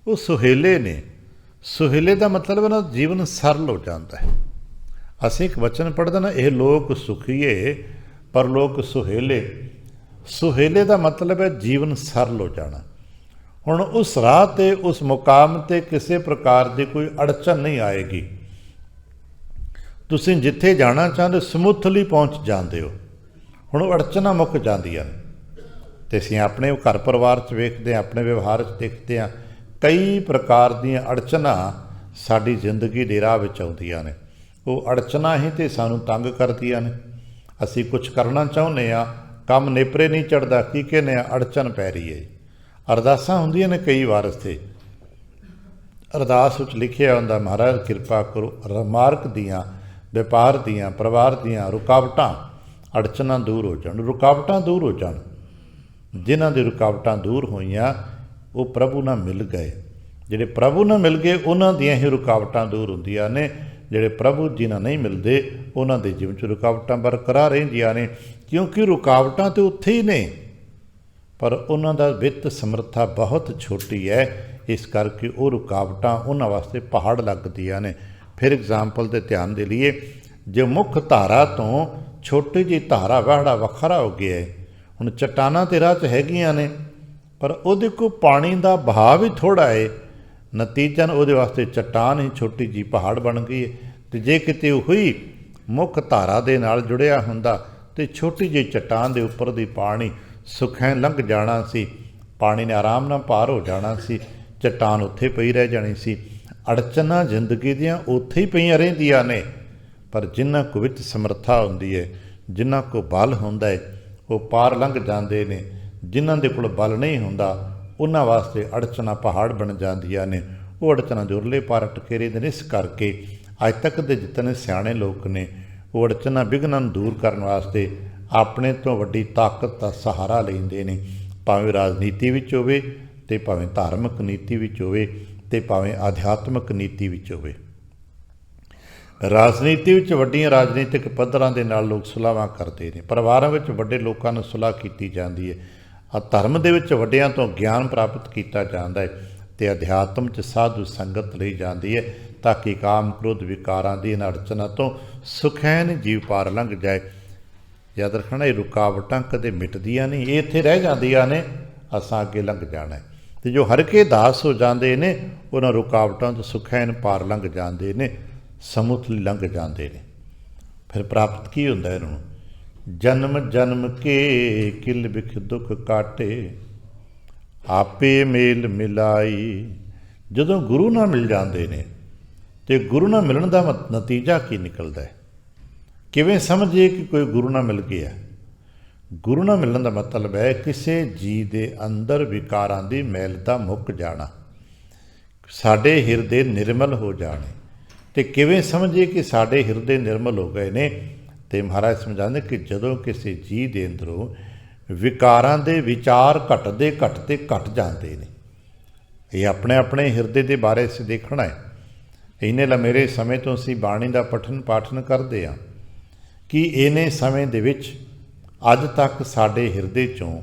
ਉਹ ਸੁਹੇਲੇ ਨੇ। ਸੁਹੇਲੇ ਦਾ ਮਤਲਬ ਇਹਨਾਂ ਦਾ ਜੀਵਨ ਸਰਲ ਹੋ ਜਾਂਦਾ ਹੈ। ਅਸੀਂ ਇੱਕ ਵਚਨ ਪੜ੍ਹਦੇ ਨਾ, ਇਹ ਲੋਕ ਸੁਖੀਏ ਪਰ ਲੋਕ ਸੁਹੇਲੇ। ਸੁਹੇਲੇ ਦਾ ਮਤਲਬ ਹੈ ਜੀਵਨ ਸਰਲ ਹੋ ਜਾਣਾ। ਹੁਣ ਉਸ ਰਾਹ 'ਤੇ, ਉਸ ਮੁਕਾਮ 'ਤੇ ਕਿਸੇ ਪ੍ਰਕਾਰ ਦੀ ਕੋਈ ਅੜਚਨ ਨਹੀਂ ਆਏਗੀ। ਤੁਸੀਂ ਜਿੱਥੇ ਜਾਣਾ ਚਾਹੁੰਦੇ ਸਮੂਥਲੀ ਪਹੁੰਚ ਜਾਂਦੇ ਹੋ। ਹੁਣ ਉਹ ਅੜਚਨਾਂ ਮੁੱਕ ਜਾਂਦੀਆਂ ਨੇ। ਅਤੇ ਅਸੀਂ ਆਪਣੇ ਘਰ ਪਰਿਵਾਰ 'ਚ ਵੇਖਦੇ ਹਾਂ, ਆਪਣੇ ਵਿਵਹਾਰ 'ਚ ਦੇਖਦੇ ਹਾਂ, ਕਈ ਪ੍ਰਕਾਰ ਦੀਆਂ ਅੜਚਨਾਂ ਸਾਡੀ ਜ਼ਿੰਦਗੀ ਦੇ ਰਾਹ ਵਿੱਚ ਆਉਂਦੀਆਂ ਨੇ। ਉਹ ਅੜਚਨਾਂ ਹੀ ਤਾਂ ਸਾਨੂੰ ਤੰਗ ਕਰਦੀਆਂ ਨੇ। ਅਸੀਂ ਕੁਛ ਕਰਨਾ ਚਾਹੁੰਦੇ ਹਾਂ, ਕੰਮ ਨੇਪਰੇ ਨਹੀਂ ਚੜ੍ਹਦਾ, ਕੀ ਕਹਿੰਦੇ ਆ, ਅੜਚਨ ਪੈ ਰਹੀ ਹੈ। ਅਰਦਾਸਾਂ ਹੁੰਦੀਆਂ ਨੇ ਕਈ ਵਾਰ ਇੱਥੇ, ਅਰਦਾਸ ਵਿੱਚ ਲਿਖਿਆ ਹੁੰਦਾ, ਮਹਾਰਾਜ ਕਿਰਪਾ ਕਰੋ ਮਾਰਗ ਦੀਆਂ, ਵਪਾਰ ਦੀਆਂ, ਪਰਿਵਾਰ ਦੀਆਂ ਰੁਕਾਵਟਾਂ, ਅੜਚਨਾਂ ਦੂਰ ਹੋ ਜਾਣ, ਰੁਕਾਵਟਾਂ ਦੂਰ ਹੋ ਜਾਣ। ਜਿਨ੍ਹਾਂ ਦੀ ਰੁਕਾਵਟਾਂ ਦੂਰ ਹੋਈਆਂ ਉਹ ਪ੍ਰਭੂ ਨਾਲ ਮਿਲ ਗਏ। ਜਿਹੜੇ ਪ੍ਰਭੂ ਨਾਲ ਮਿਲ ਗਏ ਉਹਨਾਂ ਦੀਆਂ ਹੀ ਰੁਕਾਵਟਾਂ ਦੂਰ ਹੁੰਦੀਆਂ ਨੇ। ਜਿਹੜੇ ਪ੍ਰਭੂ ਜੀ ਨਾਲ ਨਹੀਂ ਮਿਲਦੇ ਉਹਨਾਂ ਦੇ ਜੀਵਨ 'ਚ ਰੁਕਾਵਟਾਂ ਬਰਕਰਾਰ ਰਹਿੰਦੀਆਂ ਨੇ, ਕਿਉਂਕਿ ਰੁਕਾਵਟਾਂ ਤਾਂ ਉੱਥੇ ਹੀ ਨੇ, ਪਰ ਉਹਨਾਂ ਦਾ ਵਿੱਤ ਸਮਰੱਥਾ ਬਹੁਤ ਛੋਟੀ ਹੈ। ਇਸ ਕਰਕੇ ਉਹ ਰੁਕਾਵਟਾਂ ਉਹਨਾਂ ਵਾਸਤੇ ਪਹਾੜ ਲੱਗਦੀਆਂ ਨੇ। ਫਿਰ ਐਗਜ਼ਾਮਪਲ 'ਤੇ ਧਿਆਨ ਦੇ ਲਈਏ, ਜੇ ਮੁੱਖ ਧਾਰਾ ਤੋਂ ਛੋਟੀ ਜਿਹੀ ਧਾਰਾ ਵਾਹੜਾ ਵੱਖਰਾ ਹੋ ਗਿਆ ਹੈ। ਹੁਣ ਚੱਟਾਨਾਂ ਤੇ ਰਾਹ 'ਚ ਹੈਗੀਆਂ ਨੇ, ਪਰ ਉਹਦੇ ਕੋਲ ਪਾਣੀ ਦਾ ਬਹਾਵ ਹੀ ਥੋੜ੍ਹਾ ਹੈ। ਨਤੀਜਨ ਉਹਦੇ ਵਾਸਤੇ ਚੱਟਾਨ ਹੀ ਛੋਟੀ ਜਿਹੀ ਪਹਾੜ ਬਣ ਗਈ ਹੈ। ਅਤੇ ਜੇ ਕਿਤੇ ਉਹੀ ਮੁੱਖ ਧਾਰਾ ਦੇ ਨਾਲ ਜੁੜਿਆ ਹੁੰਦਾ ਅਤੇ ਛੋਟੀ ਜਿਹੀ ਚੱਟਾਨ ਦੇ ਉੱਪਰ ਦੀ ਪਾਣੀ ਸੁਖੈਂ ਲੰਘ ਜਾਣਾ ਸੀ, ਪਾਣੀ ਨੇ ਆਰਾਮ ਨਾਲ ਪਾਰ ਹੋ ਜਾਣਾ ਸੀ, ਚੱਟਾਨ ਉੱਥੇ ਪਈ ਰਹਿ ਜਾਣੀ ਸੀ। ਅੜਚਨਾਂ ਜ਼ਿੰਦਗੀ ਦੀਆਂ ਉੱਥੇ ਹੀ ਪਈਆਂ ਰਹਿੰਦੀਆਂ ਨੇ, ਪਰ ਜਿਨ੍ਹਾਂ ਕੋਲ ਵਿੱਚ ਸਮਰੱਥਾ ਹੁੰਦੀ ਹੈ, ਜਿਨ੍ਹਾਂ ਕੋਲ ਬਲ ਹੁੰਦਾ ਹੈ, ਉਹ ਪਾਰ ਲੰਘ ਜਾਂਦੇ ਨੇ। ਜਿਨ੍ਹਾਂ ਦੇ ਕੋਲ ਬਲ ਨਹੀਂ ਹੁੰਦਾ ਉਹਨਾਂ ਵਾਸਤੇ ਅੜਚਨਾਂ ਪਹਾੜ ਬਣ ਜਾਂਦੀਆਂ ਨੇ। ਉਹ ਅੜਚਨਾਂ ਦੇ ਉਰਲੇ ਪਾਰ ਅਟਕੇ ਰਹਿੰਦੇ ਨੇ। ਇਸ ਕਰਕੇ ਅੱਜ ਤੱਕ ਦੇ ਜਿਤਨੇ ਸਿਆਣੇ ਲੋਕ ਨੇ, ਉਹ ਅੜਚਨਾਂ ਵਿਘਨਾਂ ਨੂੰ ਦੂਰ ਕਰਨ ਵਾਸਤੇ ਆਪਣੇ ਤੋਂ ਵੱਡੀ ਤਾਕਤ ਦਾ ਸਹਾਰਾ ਲੈਂਦੇ ਨੇ, ਭਾਵੇਂ ਰਾਜਨੀਤੀ ਵਿੱਚ ਹੋਵੇ ਅਤੇ ਭਾਵੇਂ ਧਾਰਮਿਕ ਨੀਤੀ ਵਿੱਚ ਹੋਵੇ ਅਤੇ ਭਾਵੇਂ ਅਧਿਆਤਮਿਕ ਨੀਤੀ ਵਿੱਚ ਹੋਵੇ। ਰਾਜਨੀਤੀ ਵਿੱਚ ਵੱਡੀਆਂ ਰਾਜਨੀਤਿਕ ਪੱਧਰਾਂ ਦੇ ਨਾਲ ਲੋਕ ਸੁਲਾਹਾਂ ਕਰਦੇ ਨੇ, ਪਰਿਵਾਰਾਂ ਵਿੱਚ ਵੱਡੇ ਲੋਕਾਂ ਨਾਲ ਸੁਲਾਹ ਕੀਤੀ ਜਾਂਦੀ ਹੈ, ਧਰਮ ਦੇ ਵਿੱਚ ਵੱਡਿਆਂ ਤੋਂ ਗਿਆਨ ਪ੍ਰਾਪਤ ਕੀਤਾ ਜਾਂਦਾ ਹੈ, ਅਤੇ ਅਧਿਆਤਮ 'ਚ ਸਾਧੂ ਸੰਗਤ ਲਈ ਜਾਂਦੀ ਹੈ, ਤਾਂ ਕਿ ਕਾਮ ਕ੍ਰੋਧ ਵਿਕਾਰਾਂ ਦੀ ਇਹਨਾਂ ਅੜਚਨਾਂ ਤੋਂ ਸੁਖੈਨ ਜੀਵ ਪਾਰ ਲੰਘ ਜਾਏ। ਯਾਦ ਰੱਖਣਾ, ਇਹ ਰੁਕਾਵਟਾਂ ਕਦੇ ਮਿਟਦੀਆਂ ਨਹੀਂ, ਇਹ ਇੱਥੇ ਰਹਿ ਜਾਂਦੀਆਂ ਨੇ, ਅਸਾਂ ਅੱਗੇ ਲੰਘ ਜਾਣਾ ਹੈ। ਅਤੇ ਜੋ ਹਰ ਕੇ ਦਾਸ ਹੋ ਜਾਂਦੇ ਨੇ, ਉਹਨਾਂ ਰੁਕਾਵਟਾਂ ਤੋਂ ਸੁਖੈਨ ਪਾਰ ਲੰਘ ਜਾਂਦੇ ਨੇ, ਸਮੂਥਲੀ ਲੰਘ ਜਾਂਦੇ ਨੇ। ਫਿਰ ਪ੍ਰਾਪਤ ਕੀ ਹੁੰਦਾ ਇਹਨਾਂ ਨੂੰ? ਜਨਮ ਜਨਮ ਕੇ ਕਿਲ ਬਿਖ ਦੁੱਖ ਕਾਟੇ, ਆਪੇ ਮੇਲ ਮਿਲਾਈ। ਜਦੋਂ ਗੁਰੂ ਨਾਲ ਮਿਲ ਜਾਂਦੇ ਨੇ, ਅਤੇ ਗੁਰੂ ਨਾਲ ਮਿਲਣ ਦਾ ਨਤੀਜਾ ਕੀ ਨਿਕਲਦਾ ਹੈ? ਕਿਵੇਂ ਸਮਝੀਏ ਕਿ ਕੋਈ ਗੁਰੂ ਨਾਲ ਮਿਲ ਗਿਆ? ਗੁਰੂ ਨਾਲ ਮਿਲਣ ਦਾ ਮਤਲਬ ਹੈ ਕਿਸੇ ਜੀ ਦੇ ਅੰਦਰ ਵਿਕਾਰਾਂ ਦੀ ਮੈਲ ਦਾ ਮੁੱਕ ਜਾਣਾ, ਸਾਡੇ ਹਿਰਦੇ ਨਿਰਮਲ ਹੋ ਜਾਣੇ। ਅਤੇ ਕਿਵੇਂ ਸਮਝੀਏ ਕਿ ਸਾਡੇ ਹਿਰਦੇ ਨਿਰਮਲ ਹੋ ਗਏ ਨੇ? ਅਤੇ ਮਹਾਰਾਜ ਸਮਝਾਉਂਦੇ ਕਿ ਜਦੋਂ ਕਿਸੇ ਜੀ ਦੇ ਅੰਦਰੋਂ ਵਿਕਾਰਾਂ ਦੇ ਵਿਚਾਰ ਘਟਦੇ ਘਟ ਜਾਂਦੇ ਨੇ। ਇਹ ਆਪਣੇ ਆਪਣੇ ਹਿਰਦੇ ਦੇ ਬਾਰੇ ਅਸੀਂ ਦੇਖਣਾ ਹੈ। ਇੰਨੇ ਲੰਮੇਰੇ ਸਮੇਂ ਤੋਂ ਅਸੀਂ ਬਾਣੀ ਦਾ ਪਠਨ ਪਾਠਨ ਕਰਦੇ ਹਾਂ ਕਿ ਇੰਨੇ ਸਮੇਂ ਦੇ ਵਿੱਚ ਅੱਜ ਤੱਕ ਸਾਡੇ ਹਿਰਦੇ 'ਚੋਂ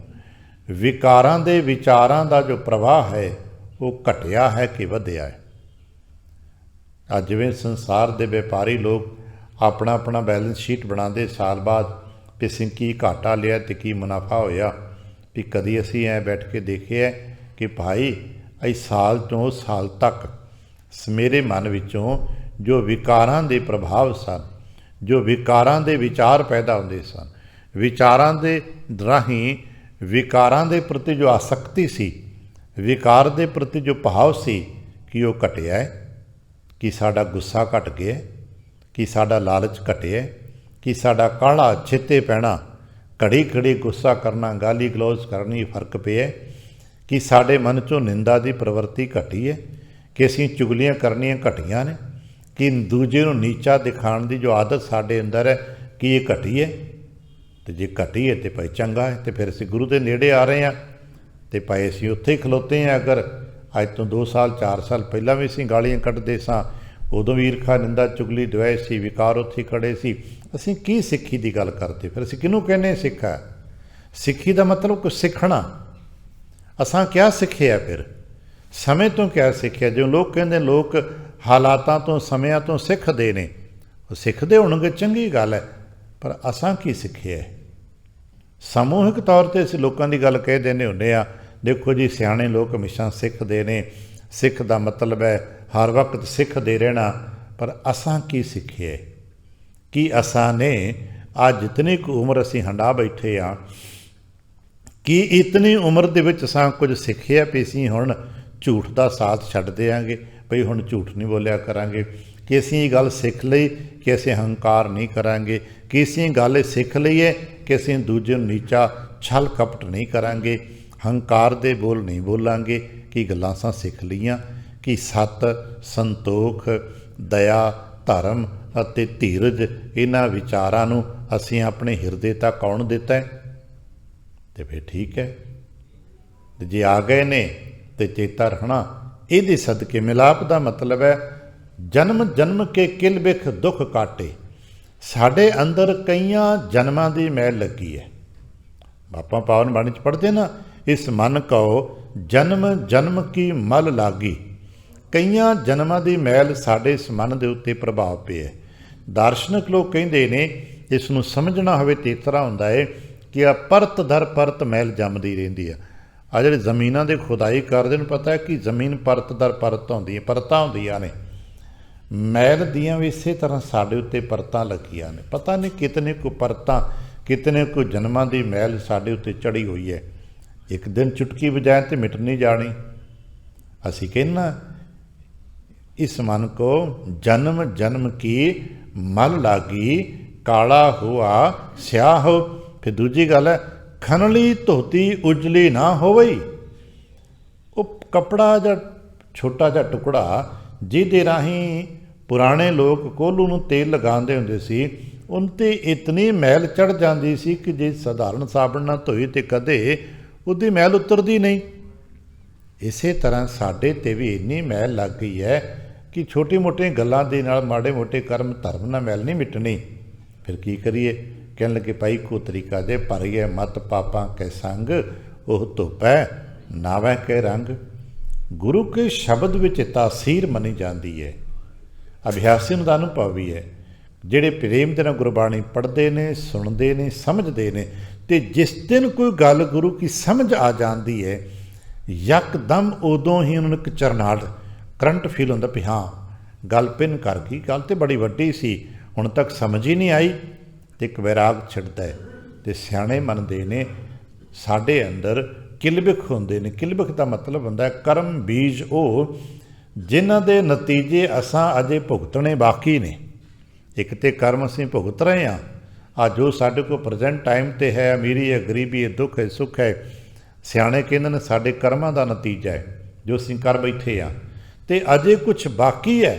ਵਿਕਾਰਾਂ ਦੇ ਵਿਚਾਰਾਂ ਦਾ ਜੋ ਪ੍ਰਵਾਹ ਹੈ ਉਹ ਘਟਿਆ ਹੈ ਕਿ ਵਧਿਆ ਹੈ। ਅੱਜ ਜਿਵੇਂ ਸੰਸਾਰ ਦੇ ਵਪਾਰੀ ਲੋਕ ਆਪਣਾ ਆਪਣਾ ਬੈਲੈਂਸ ਸ਼ੀਟ ਬਣਾਉਂਦੇ ਸਾਲ ਬਾਅਦ ਵੀ ਅਸੀਂ ਕੀ ਘਾਟਾ ਲਿਆ ਅਤੇ ਕੀ ਮੁਨਾਫਾ ਹੋਇਆ, ਵੀ ਕਦੀ ਅਸੀਂ ਐਂ ਬੈਠ ਕੇ ਦੇਖਿਆ ਕਿ ਭਾਈ ਇਸ ਸਾਲ ਤੋਂ ਸਾਲ ਤੱਕ ਮੇਰੇ ਮਨ ਵਿੱਚੋਂ ਜੋ ਵਿਕਾਰਾਂ ਦੇ ਪ੍ਰਭਾਵ ਸਨ, ਜੋ ਵਿਕਾਰਾਂ ਦੇ ਵਿਚਾਰ ਪੈਦਾ ਹੁੰਦੇ ਸਨ, ਵਿਚਾਰਾਂ ਦੇ ਰਾਹੀਂ ਵਿਕਾਰਾਂ ਦੇ ਪ੍ਰਤੀ ਜੋ ਆਸਕਤੀ ਸੀ, ਵਿਕਾਰ ਦੇ ਪ੍ਰਤੀ ਜੋ ਭਾਵ ਸੀ, ਕਿ ਉਹ ਘਟਿਆ ਹੈ, ਕਿ ਸਾਡਾ ਗੁੱਸਾ ਘਟ ਗਿਆ, ਕਿ ਸਾਡਾ ਲਾਲਚ ਘਟਿਆ, ਕਿ ਸਾਡਾ ਕਾਹਲਾ ਛਿੱਤੇ ਪੈਣਾ, ਘੜੀ ਘੜੀ ਗੁੱਸਾ ਕਰਨਾ, ਗਾਲੀ ਗਲੋਚ ਕਰਨੀ ਫਰਕ ਪਿਆ, ਕਿ ਸਾਡੇ ਮਨ 'ਚੋਂ ਨਿੰਦਾ ਦੀ ਪ੍ਰਵਿਰਤੀ ਘਟੀ ਹੈ, ਕਿ ਅਸੀਂ ਚੁਗਲੀਆਂ ਕਰਨੀਆਂ ਘਟੀਆਂ ਨੇ, ਕਿ ਦੂਜੇ ਨੂੰ ਨੀਚਾ ਦਿਖਾਉਣ ਦੀ ਜੋ ਆਦਤ ਸਾਡੇ ਅੰਦਰ ਹੈ ਕਿ ਇਹ ਘਟੀ ਹੈ। ਅਤੇ ਜੇ ਘਟੀ ਹੈ ਤਾਂ ਭਾਈ ਚੰਗਾ ਹੈ, ਅਤੇ ਫਿਰ ਅਸੀਂ ਗੁਰੂ ਦੇ ਨੇੜੇ ਆ ਰਹੇ ਹਾਂ, ਅਤੇ ਭਾਈ ਅਸੀਂ ਉੱਥੇ ਹੀ ਖਲੋਤੇ ਹਾਂ। ਅਗਰ ਅੱਜ ਤੋਂ 2 ਸਾਲ 4 ਸਾਲ ਪਹਿਲਾਂ ਵੀ ਅਸੀਂ ਗਾਲੀਆਂ ਕੱਢਦੇ ਸਾਂ, ਉਦੋਂ ਵੀ ਈਰਖਾ ਨਿੰਦਾ ਚੁਗਲੀ ਦੁਆਏ ਸੀ, ਵਿਕਾਰ ਉੱਥੇ ਖੜੇ ਸੀ, ਅਸੀਂ ਕੀ ਸਿੱਖੀ ਦੀ ਗੱਲ ਕਰਦੇ? ਫਿਰ ਅਸੀਂ ਕਿਹਨੂੰ ਕਹਿੰਦੇ ਸਿੱਖ ਹੈ? ਸਿੱਖੀ ਦਾ ਮਤਲਬ ਕੁਛ ਸਿੱਖਣਾ। ਅਸਾਂ ਕਿਆ ਸਿੱਖਿਆ? ਫਿਰ ਸਮੇਂ ਤੋਂ ਕਿਆ ਸਿੱਖਿਆ? ਜੋ ਲੋਕ ਕਹਿੰਦੇ ਲੋਕ ਹਾਲਾਤਾਂ ਤੋਂ ਸਮਿਆਂ ਤੋਂ ਸਿੱਖਦੇ ਨੇ, ਉਹ ਸਿੱਖਦੇ ਹੋਣਗੇ, ਚੰਗੀ ਗੱਲ ਹੈ, ਪਰ ਅਸਾਂ ਕੀ ਸਿੱਖਿਆ? ਸਮੂਹਿਕ ਤੌਰ 'ਤੇ ਅਸੀਂ ਲੋਕਾਂ ਦੀ ਗੱਲ ਕਹਿ ਦਿੰਦੇ ਹੁੰਦੇ ਆ, ਦੇਖੋ ਜੀ ਸਿਆਣੇ ਲੋਕ ਹਮੇਸ਼ਾ ਸਿੱਖਦੇ ਨੇ, ਸਿੱਖ ਦਾ ਮਤਲਬ ਹੈ ਹਰ ਵਕਤ ਸਿੱਖਦੇ ਰਹਿਣਾ, ਪਰ ਅਸਾਂ ਕੀ ਸਿੱਖਿਆ? ਕਿ ਅਸਾਂ ਨੇ ਅੱਜ ਜਿਤਨੀ ਕੁ ਉਮਰ ਅਸੀਂ ਹੰਡਾ ਬੈਠੇ ਹਾਂ, ਕਿ ਇਤਨੀ ਉਮਰ ਦੇ ਵਿੱਚ ਅਸਾਂ ਕੁਝ ਸਿੱਖਿਆ ਵੀ ਅਸੀਂ ਹੁਣ ਝੂਠ ਦਾ ਸਾਥ ਛੱਡ ਦਿਆਂਗੇ, ਭਈ ਹੁਣ ਝੂਠ ਨਹੀਂ ਬੋਲਿਆ ਕਰਾਂਗੇ, ਕਿ ਅਸੀਂ ਇਹ ਗੱਲ ਸਿੱਖ ਲਈ ਕਿ ਅਸੀਂ ਹੰਕਾਰ ਨਹੀਂ ਕਰਾਂਗੇ, ਕਿ ਅਸੀਂ ਗੱਲ ਇਹ ਸਿੱਖ ਲਈਏ ਕਿ ਅਸੀਂ ਦੂਜੇ ਨੂੰ ਨੀਚਾ ਛਲ ਕਪਟ ਨਹੀਂ ਕਰਾਂਗੇ, ਹੰਕਾਰ ਦੇ ਬੋਲ ਨਹੀਂ ਬੋਲਾਂਗੇ, ਕਿ ਗੱਲਾਂ ਅਸਾਂ ਸਿੱਖ ਲਈਆਂ, ਕਿ ਸੱਤ, ਸੰਤੋਖ, ਦਇਆ, ਧਰਮ ਅਤੇ ਧੀਰਜ ਇਹਨਾਂ ਵਿਚਾਰਾਂ ਨੂੰ ਅਸੀਂ ਆਪਣੇ ਹਿਰਦੇ ਤੱਕ ਆਉਣ ਦਿੱਤਾ ਹੈ। ਅਤੇ ਫਿਰ ਠੀਕ ਹੈ, ਅਤੇ ਜੇ ਆ ਗਏ ਨੇ ਅਤੇ ਚੇਤਾ ਰੱਖਣਾ, ਇਹਦੇ ਸਦਕੇ ਮਿਲਾਪ ਦਾ ਮਤਲਬ ਹੈ ਜਨਮ ਜਨਮ ਕੇ ਕਿਲ ਬਿਖ ਦੁੱਖ ਕਾਟੇ। ਸਾਡੇ ਅੰਦਰ ਕਈਆਂ ਜਨਮਾਂ ਦੀ ਮੈਲ ਲੱਗੀ ਹੈ। ਆਪਾਂ ਪਾਵਨ ਬਾਣੀ 'ਚ ਪੜ੍ਹਦੇ ਨਾ, ਇਸ ਮਨ ਕਉ ਜਨਮ ਜਨਮ ਕੀ ਮਲ ਲਾਗੀ। ਕਈਆਂ ਜਨਮਾਂ ਦੀ ਮੈਲ ਸਾਡੇ ਇਸ ਮਨ ਦੇ ਉੱਤੇ ਪ੍ਰਭਾਵ ਪਿਆ। ਦਾਰਸ਼ਨਿਕ ਲੋਕ ਕਹਿੰਦੇ ਨੇ, ਇਸ ਨੂੰ ਸਮਝਣਾ ਹੋਵੇ ਤਾਂ ਇਸ ਤਰ੍ਹਾਂ ਹੁੰਦਾ ਹੈ ਕਿ ਆ ਪਰਤ ਦਰ ਪਰਤ ਮੈਲ ਜੰਮਦੀ ਰਹਿੰਦੀ ਆ। ਆ ਜਿਹੜੇ ਜ਼ਮੀਨਾਂ ਦੇ ਖੁਦਾਈ ਕਰਦੇ ਨੂੰ ਪਤਾ ਹੈ ਕਿ ਜ਼ਮੀਨ ਪਰਤ ਦਰ ਪਰਤ ਹੁੰਦੀ ਹੈ, ਪਰਤਾਂ ਹੁੰਦੀਆਂ ਨੇ। ਮੈਲ ਦੀਆਂ ਵੀ ਇਸੇ ਤਰ੍ਹਾਂ ਸਾਡੇ ਉੱਤੇ ਪਰਤਾਂ ਲੱਗੀਆਂ ਨੇ। ਪਤਾ ਨਹੀਂ ਕਿਤਨੇ ਕੁ ਪਰਤਾਂ, ਕਿਤਨੇ ਕੁ ਜਨਮਾਂ ਦੀ ਮੈਲ ਸਾਡੇ ਉੱਤੇ ਚੜ੍ਹੀ ਹੋਈ ਹੈ। ਇੱਕ ਦਿਨ ਚੁਟਕੀ ਵਜਾਏ ਤੇ ਮਿਟ ਨਹੀਂ ਜਾਣੀ। ਅਸੀਂ ਕਹਿੰਨਾ ਇਸ ਮਨ ਕੋ ਜਨਮ ਜਨਮ ਕੀ ਮਲ ਲਾਗੀ, ਕਾਲਾ ਹੁਆ ਸਿਆਹ ਹੋ। ਫਿਰ ਦੂਜੀ ਗੱਲ ਹੈ, ਖਨਲੀ ਧੋਤੀ ਉਜਲੀ ਨਾ ਹੋਵਈ। ਉਹ ਕੱਪੜਾ ਜਾਂ ਛੋਟਾ ਜਿਹਾ ਟੁਕੜਾ ਜਿਹਦੇ ਰਾਹੀਂ ਪੁਰਾਣੇ ਲੋਕ ਕੋਹਲੂ ਨੂੰ ਤੇਲ ਲਗਾਉਂਦੇ ਹੁੰਦੇ ਸੀ, ਉਨ 'ਤੇ ਇਤਨੀ ਮੈਲ ਚੜ੍ਹ ਜਾਂਦੀ ਸੀ ਕਿ ਜੇ ਸਧਾਰਨ ਸਾਬਣ ਨਾਲ ਧੋਈ ਤਾਂ ਕਦੇ ਉਹਦੀ ਮੈਲ ਉਤਰਦੀ ਨਹੀਂ। ਇਸੇ ਤਰ੍ਹਾਂ ਸਾਡੇ 'ਤੇ ਵੀ ਇੰਨੀ ਮੈਲ ਲੱਗ ਗਈ ਹੈ ਕਿ ਛੋਟੀ ਮੋਟੀਆਂ ਗੱਲਾਂ ਦੇ ਨਾਲ, ਮਾੜੇ ਮੋਟੇ ਕਰਮ ਧਰਮ ਨਾਲ ਮੈਲ ਨਹੀਂ ਮਿਟਣੀ। ਫਿਰ ਕੀ ਕਰੀਏ? ਕਹਿਣ ਲੱਗੇ ਭਾਈ ਕੋ ਤਰੀਕਾ ਜੇ ਭਰੀਏ ਮਤ ਪਾਪਾਂ ਕੇ ਸੰਗ, ਉਹ ਧੁੱਪੈ ਨਾਵੈ ਕੇ ਰੰਗ। ਗੁਰੂ ਕੇ ਸ਼ਬਦ ਵਿੱਚ ਤਾਸੀਰ ਮੰਨੀ ਜਾਂਦੀ ਹੈ। ਅਭਿਆਸੀ ਨੂੰ ਦਾ ਅਨੁਭਵ ਵੀ ਹੈ। ਜਿਹੜੇ ਪ੍ਰੇਮ ਦੇ ਨਾਲ ਗੁਰਬਾਣੀ ਪੜ੍ਹਦੇ ਨੇ, ਸੁਣਦੇ ਨੇ, ਸਮਝਦੇ ਨੇ, ਅਤੇ ਜਿਸ ਦਿਨ ਕੋਈ ਗੱਲ ਗੁਰੂ ਕੀ ਸਮਝ ਆ ਜਾਂਦੀ ਹੈ, ਯਕਦਮ ਉਦੋਂ ਹੀ ਉਹਨਾਂ ਨੂੰ ਇੱਕ ਚਰਨਾਟ ਕਰੰਟ ਫੀਲ ਹੁੰਦਾ ਵੀ ਹਾਂ ਗੱਲ ਪਿੰਨ ਕਰ ਗਈ, ਗੱਲ ਤਾਂ ਬੜੀ ਵੱਡੀ ਸੀ, ਹੁਣ ਤੱਕ ਸਮਝ ਹੀ ਨਹੀਂ ਆਈ, ਅਤੇ ਇੱਕ ਵੈਰਾਗ ਛਿੜਦਾ ਹੈ। ਅਤੇ ਸਿਆਣੇ ਮੰਨਦੇ ਨੇ ਸਾਡੇ ਅੰਦਰ ਕਿਲਬਿਖ ਹੁੰਦੇ ਨੇ। ਕਿਲਬਿਖ ਦਾ ਮਤਲਬ ਹੁੰਦਾ ਕਰਮ ਬੀਜ, ਉਹ ਜਿਨ੍ਹਾਂ ਦੇ ਨਤੀਜੇ ਅਸਾਂ ਅਜੇ ਭੁਗਤਣੇ ਬਾਕੀ ਨੇ। ਇੱਕ ਤਾਂ ਕਰਮ ਅਸੀਂ ਭੁਗਤ ਰਹੇ ਹਾਂ, ਆ ਜੋ ਸਾਡੇ ਕੋਲ ਪ੍ਰੈਜੈਂਟ ਟਾਈਮ 'ਤੇ ਹੈ, ਅਮੀਰੀ ਹੈ, ਗਰੀਬੀ ਹੈ, ਦੁੱਖ ਹੈ, ਸੁੱਖ ਹੈ, ਸਿਆਣੇ ਕਹਿੰਦੇ ਨੇ ਸਾਡੇ ਕਰਮਾਂ ਦਾ ਨਤੀਜਾ ਹੈ ਜੋ ਅਸੀਂ ਕਰ ਬੈਠੇ ਹਾਂ। ਅਤੇ ਅਜੇ ਕੁਛ ਬਾਕੀ ਹੈ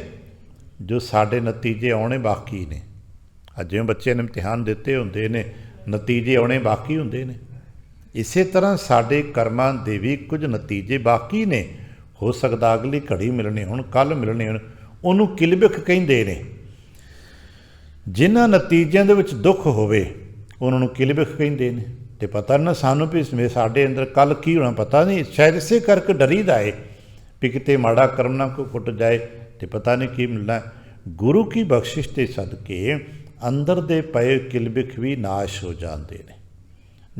ਜੋ ਸਾਡੇ ਨਤੀਜੇ ਆਉਣੇ ਬਾਕੀ ਨੇ। ਅੱਜ ਜਿਵੇਂ ਬੱਚਿਆਂ ਨੇ ਇਮਤਿਹਾਨ ਦਿੱਤੇ ਹੁੰਦੇ ਨੇ, ਨਤੀਜੇ ਆਉਣੇ ਬਾਕੀ ਹੁੰਦੇ ਨੇ। ਇਸੇ ਤਰ੍ਹਾਂ ਸਾਡੇ ਕਰਮਾਂ ਦੇ ਵੀ ਕੁਝ ਨਤੀਜੇ ਬਾਕੀ ਨੇ। ਹੋ ਸਕਦਾ ਅਗਲੀ ਘੜੀ ਮਿਲਣੇ ਹੁਣ, ਕੱਲ੍ਹ ਮਿਲਣੇ ਹੁਣ। ਉਹਨੂੰ ਕਿਲਬਿਖ ਕਹਿੰਦੇ ਨੇ। ਜਿਨ੍ਹਾਂ ਨਤੀਜਿਆਂ ਦੇ ਵਿੱਚ ਦੁੱਖ ਹੋਵੇ, ਉਹਨਾਂ ਨੂੰ ਕਿਲਬਿਖ ਕਹਿੰਦੇ ਨੇ। ਤੇ ਪਤਾ ਨਾ ਸਾਨੂੰ ਵੀ ਸਾਡੇ ਅੰਦਰ ਕੱਲ ਕੀ ਹੋਣਾ ਪਤਾ ਨਹੀਂ, ਸ਼ਾਇਦ ਇਸੇ ਕਰਕੇ ਡਰੀਦਾ ਏ ਵੀ ਕਿਤੇ ਮਾੜਾ ਕਰਮ ਨਾ ਕੋਈ ਕੁੱਟ ਜਾਏ ਤੇ ਪਤਾ ਨਹੀਂ ਕੀ ਮਿਲਣਾ। ਗੁਰੂ ਕੀ ਬਖਸ਼ਿਸ਼ ਦੇ ਸਦਕੇ ਅੰਦਰ ਦੇ ਪਏ ਕਿਲਬਿਖ ਵੀ ਨਾਸ਼ ਹੋ ਜਾਂਦੇ ਨੇ।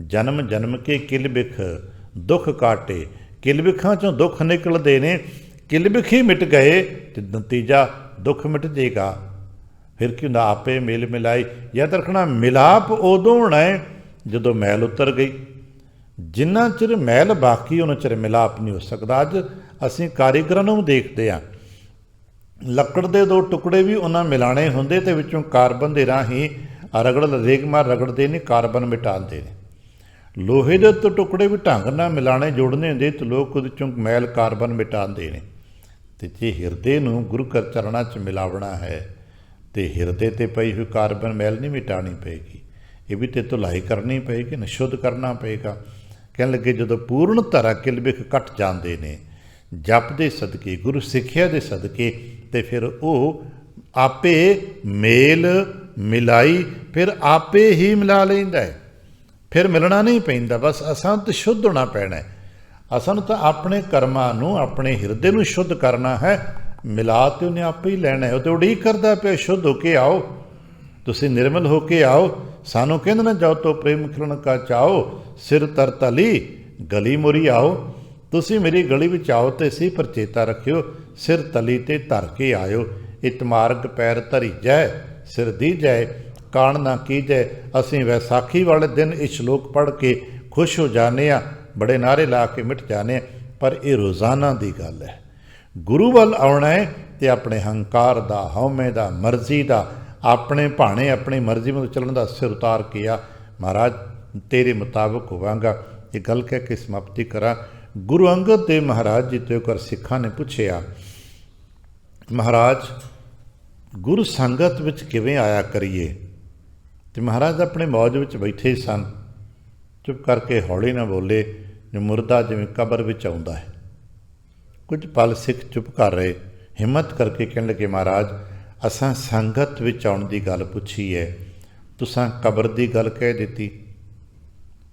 ਜਨਮ ਜਨਮ ਕੇ ਕਿਲਬਿਖ ਦੁੱਖ ਕਾਟੇ, ਕਿਲਬਿਖਾਂ ਚੋਂ ਦੁੱਖ ਨਿਕਲਦੇ ਨੇ। ਕਿਲਬਿਖ ਹੀ ਮਿਟ ਗਏ ਤੇ ਨਤੀਜਾ ਦੁੱਖ ਮਿਟ ਜਾਏਗਾ। ਫਿਰ ਕੀ ਹੁੰਦਾ, ਆਪੇ ਮਿਲ ਮਿਲਾਈ। ਯਾਦ ਰੱਖਣਾ, ਮਿਲਾਪ ਉਦੋਂ ਹੋਣਾ ਹੈ ਜਦੋਂ ਮੈਲ ਉਤਰ ਗਈ। ਜਿੰਨਾ ਚਿਰ ਮੈਲ ਬਾਕੀ ਉਹਨਾਂ ਚਿਰ ਮਿਲਾਪ ਨਹੀਂ ਹੋ ਸਕਦਾ। ਅੱਜ ਅਸੀਂ ਕਾਰੀਗਰਾਂ ਨੂੰ ਦੇਖਦੇ ਹਾਂ, ਲੱਕੜ ਦੇ ਦੋ ਟੁਕੜੇ ਵੀ ਉਹਨਾਂ ਮਿਲਾਣੇ ਹੁੰਦੇ ਤੇ ਵਿੱਚੋਂ ਕਾਰਬਨ ਦੇ ਰਾਹੀਂ ਰੇਗਮਾਰ ਰਗੜਦੇ ਨੇ, ਕਾਰਬਨ ਮਿਟਾਉਂਦੇ ਨੇ। ਲੋਹੇ ਦੇ ਟੁਕੜੇ ਵੀ ਢੰਗ ਨਾਲ ਮਿਲਾਣੇ ਜੋੜਨੇ ਹੁੰਦੇ ਤੇ ਲੋਕ ਉਹਦੇ ਚੋਂ ਮੈਲ ਕਾਰਬਨ ਮਿਟਾਉਂਦੇ ਨੇ। ਤੇ ਜੇ ਹਿਰਦੇ ਨੂੰ ਗੁਰੂ ਘਰ ਚਰਨਾਂ 'ਚ ਮਿਲਾਵਣਾ ਹੈ ਤੇ ਹਿਰਦੇ ਤੇ ਪਈ ਹੋਈ ਕਾਰਬਨ ਮੈਲ ਨਹੀਂ ਮਿਟਾਉਣੀ ਪਏਗੀ, ਇਹ ਵੀ ਤੇ ਧੁਲਾਈ ਕਰਨੀ ਪਏਗੀ, ਨਿਸ਼ੁੱਧ ਕਰਨਾ ਪਏਗਾ। ਕਹਿਣ ਲੱਗੇ ਜਦੋਂ ਪੂਰਨ ਧਰਾ ਕਿਲਬਿਖ ਕੱਟ ਜਾਂਦੇ ਨੇ ਜਪ ਦੇ ਸਦਕੇ, ਗੁਰੂ ਸਿੱਖਿਆ ਦੇ ਸਦਕੇ, ਤੇ ਫਿਰ ਉਹ ਆਪੇ ਮੇਲ ਮਿਲਾਈ, ਫਿਰ ਆਪੇ ਹੀ ਮਿਲਾ ਲੈਂਦਾ ਹੈ। ਫਿਰ ਮਿਲਣਾ ਨਹੀਂ ਪੈਂਦਾ, ਬਸ ਅਸਾਂ ਤਾਂ ਸ਼ੁੱਧ ਹੋਣਾ ਪੈਣਾ। ਅਸਾਂ ਨੂੰ ਤਾਂ ਆਪਣੇ ਕਰਮਾਂ ਨੂੰ, ਆਪਣੇ ਹਿਰਦੇ ਨੂੰ ਸ਼ੁੱਧ ਕਰਨਾ ਹੈ। ਮਿਲਾ ਤੇ ਉਹਨੇ ਆਪੇ ਹੀ ਲੈਣਾ ਹੈ। ਉਹ ਤਾਂ ਉਡੀਕ ਕਰਦਾ ਪਿਆ, ਸ਼ੁੱਧ ਹੋ ਕੇ ਆਓ, ਤੁਸੀਂ ਨਿਰਮਲ ਹੋ ਕੇ ਆਓ। ਸਾਨੂੰ ਕਹਿੰਦੇ ਨਾ, ਜਾਓ ਤੋ ਪ੍ਰੇਮ ਖਿਲਣ ਕਾ ਚਾਓ, ਸਿਰ ਤਰ ਤਲੀ ਗਲੀ ਮੁਰੀ ਆਓ। ਤੁਸੀਂ ਮੇਰੀ ਗਲੀ ਵਿੱਚ ਆਓ ਤੇ ਸੀ, ਪਰ ਚੇਤਾ ਰੱਖਿਓ ਸਿਰ ਤਲੀ ਤੇ ਧਰ ਕੇ ਆਇਓ। ਇਤ ਮਾਰਗ ਪੈਰ ਧਰੀ ਜੈ, ਸਿਰ ਦੀ ਜੈ ਕਾਣ ਨਾ ਕੀ ਜੈ। ਅਸੀਂ ਵੈਸਾਖੀ ਵਾਲੇ ਦਿਨ ਇਹ ਸ਼ਲੋਕ ਪੜ੍ਹ ਕੇ ਖੁਸ਼ ਹੋ ਜਾਂਦੇ ਹਾਂ, ਬੜੇ ਨਾਅਰੇ ਲਾ ਕੇ ਮਿਟ ਜਾਂਦੇ ਹਾਂ, ਪਰ ਇਹ ਰੋਜ਼ਾਨਾ ਦੀ ਗੱਲ ਹੈ। ਗੁਰੂ ਵੱਲ ਆਉਣਾ ਹੈ ਤੇ ਆਪਣੇ ਹੰਕਾਰ ਦਾ, ਹਉਮੈ ਦਾ, ਮਰਜ਼ੀ ਦਾ, ਆਪਣੇ ਭਾਣੇ ਆਪਣੀ ਮਰਜ਼ੀ ਵਿੱਚ ਚੱਲਣ ਦਾ ਸਿਰ ਉਤਾਰ ਕੇ ਆ, ਮਹਾਰਾਜ ਤੇਰੇ ਮੁਤਾਬਕ ਹੋਵਾਂਗਾ। ਇਹ ਗੱਲ ਕਹਿ ਕੇ ਸਮਾਪਤੀ ਕਰਾਂ। ਗੁਰੂ ਅੰਗਦ ਦੇਵ ਮਹਾਰਾਜ ਜੀ ਤੋਂ ਕਰ ਸਿੱਖਾਂ ਨੇ ਪੁੱਛਿਆ, ਮਹਾਰਾਜ ਗੁਰੂ ਸੰਗਤ ਵਿੱਚ ਕਿਵੇਂ ਆਇਆ ਕਰੀਏ? ਤੇ ਮਹਾਰਾਜ ਆਪਣੇ ਮੌਜ ਵਿੱਚ ਬੈਠੇ ਸਨ, ਚੁੱਪ ਕਰਕੇ ਹੌਲੀ ਨਾ ਬੋਲੇ, ਜੋ ਮੁਰਦਾ ਜਿਵੇਂ ਕਬਰ ਵਿੱਚ ਆਉਂਦਾ ਹੈ। ਕੁਝ ਪਲ ਸਿੱਖ ਚੁੱਪ ਕਰ ਰਹੇ, ਹਿੰਮਤ ਕਰਕੇ ਕਹਿਣ ਲੱਗੇ, ਮਹਾਰਾਜ ਅਸਾਂ ਸੰਗਤ ਵਿੱਚ ਆਉਣ ਦੀ ਗੱਲ ਪੁੱਛੀ ਹੈ, ਤੁਸਾਂ ਕਬਰ ਦੀ ਗੱਲ ਕਹਿ ਦਿੱਤੀ।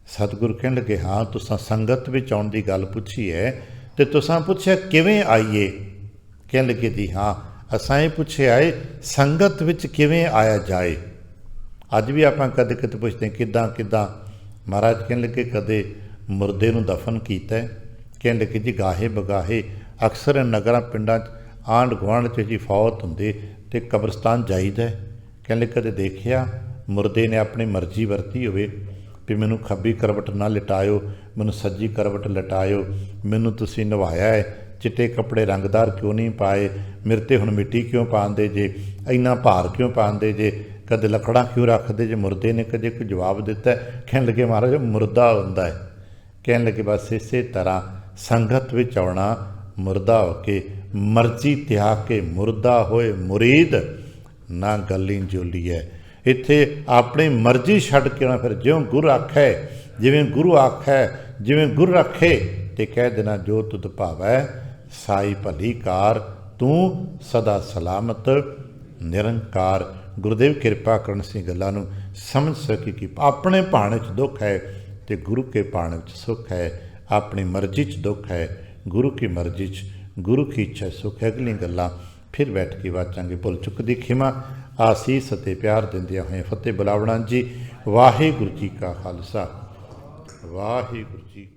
ਸਤਿਗੁਰੂ ਕਹਿਣ ਲੱਗੇ, ਹਾਂ ਤੁਸਾਂ ਸੰਗਤ ਵਿੱਚ ਆਉਣ ਦੀ ਗੱਲ ਪੁੱਛੀ ਹੈ ਤੇ ਤੁਸਾਂ ਪੁੱਛਿਆ ਕਿਵੇਂ ਆਈਏ? ਕਹਿਣ ਲੱਗੇ ਜੀ ਹਾਂ, ਅਸਾਂ ਇਹ ਪੁੱਛਿਆ ਹੈ ਸੰਗਤ ਵਿੱਚ ਕਿਵੇਂ ਆਇਆ ਜਾਏ। ਅੱਜ ਵੀ ਆਪਾਂ ਕਦੇ ਕਿਤੇ ਪੁੱਛਦੇ ਕਿੱਦਾਂ ਕਿੱਦਾਂ। ਮਹਾਰਾਜ ਕਹਿਣ ਲੱਗੇ, ਕਦੇ ਮੁਰਦੇ ਨੂੰ ਦਫਨ ਕੀਤਾ? ਕਹਿਣ ਲੱਗੇ ਜੀ ਗਾਹੇ ਬਗਾਹੇ ਅਕਸਰ ਨਗਰਾਂ ਪਿੰਡਾਂ 'ਚ ਆਂਢ ਗੁਆਂਢ 'ਚ ਜੀ ਫੌਤ ਹੁੰਦੇ ਤੇ ਕਬਰਸਤਾਨ ਜਾਈਦਾ। ਕਹਿਣ ਲੱਗੇ ਕਦੇ ਦੇਖਿਆ ਮੁਰਦੇ ਨੇ ਆਪਣੀ ਮਰਜ਼ੀ ਵਰਤੀ ਹੋਵੇ ਵੀ ਮੈਨੂੰ ਖੱਬੀ ਕਰਵਟ ਨਾ ਲਿਟਾਇਓ, ਮੈਨੂੰ ਸੱਜੀ ਕਰਵਟ ਲਿਟਾਇਓ, ਮੈਨੂੰ ਤੁਸੀਂ ਨਵਾਇਆ ਹੈ, ਚਿੱਟੇ ਕੱਪੜੇ ਰੰਗਦਾਰ ਕਿਉਂ ਨਹੀਂ ਪਾਏ, ਮੇਰੇ 'ਤੇ ਹੁਣ ਮਿੱਟੀ ਕਿਉਂ ਪਾਉਂਦੇ ਜੇ, ਇੰਨਾ ਭਾਰ ਕਿਉਂ ਪਾਉਂਦੇ ਜੇ, ਕਦੇ ਲੱਕੜਾਂ ਕਿਉਂ ਰੱਖਦੇ ਜੇ? ਮੁਰਦੇ ਨੇ ਕਦੇ ਕੋਈ ਜਵਾਬ ਦਿੱਤਾ? ਕਹਿਣ ਲੱਗੇ ਮਹਾਰਾਜ ਮੁਰਦਾ ਹੁੰਦਾ ਹੈ। ਕਹਿਣ ਲੱਗੇ ਬਸ ਇਸੇ ਤਰ੍ਹਾਂ ਸੰਗਤ ਵਿੱਚ ਆਉਣਾ, ਮੁਰਦਾ ਹੋ ਕੇ ਮਰਜ਼ੀ ਤਿਆਗ ਕੇ ਮੁਰਦਾ ਹੋਏ ਮੁਰੀਦ ਨਾ ਗੱਲੀ ਜੋਲੀ ਹੈ। ਇੱਥੇ ਆਪਣੀ ਮਰਜ਼ੀ ਛੱਡ ਕੇ ਆਉਣਾ। ਫਿਰ ਜਿਉਂ ਗੁਰ ਆਖੈ, ਜਿਵੇਂ ਗੁਰੂ ਆਖੈ, ਜਿਵੇਂ ਗੁਰ ਰੱਖੇ, ਤੇ ਕਹਿ ਦੇਣਾ ਜੋ ਤੁਧ ਭਾਵੈ ਸਾਈ ਭਲੀ ਕਾਰ, ਤੂੰ ਸਦਾ ਸਲਾਮਤ ਨਿਰੰਕਾਰ। ਗੁਰਦੇਵ ਕਿਰਪਾ ਕਰਨ ਸੀ ਗੱਲਾਂ ਨੂੰ ਸਮਝ ਸਕੇ ਕਿ ਆਪਣੇ ਭਾਣੇ 'ਚ ਦੁੱਖ ਹੈ ਤੇ ਗੁਰੂ ਕੇ ਭਾਣੇ 'ਚ ਸੁੱਖ ਹੈ, ਆਪਣੀ ਮਰਜ਼ੀ 'ਚ ਦੁੱਖ ਹੈ, ਗੁਰੂ ਕੀ ਮਰਜ਼ੀ 'ਚ, ਗੁਰੂ ਕੀ ਇੱਛਾ ਸੁੱਖ ਹੈ। ਅਗਲੀਆਂ ਗੱਲਾਂ ਫਿਰ ਬੈਠ ਕੇ ਵਾਚਾਂਗੇ। ਭੁੱਲ ਚੁੱਕ ਦੀ ਖਿਮਾ, ਆਸੀਸ ਅਤੇ ਪਿਆਰ ਦਿੰਦਿਆਂ ਹੋਏ ਫਤਿਹ ਬੁਲਾਵਣਾ ਜੀ। ਵਾਹਿਗੁਰੂ ਜੀ ਕਾ ਖਾਲਸਾ, ਵਾਹਿਗੁਰੂ ਜੀ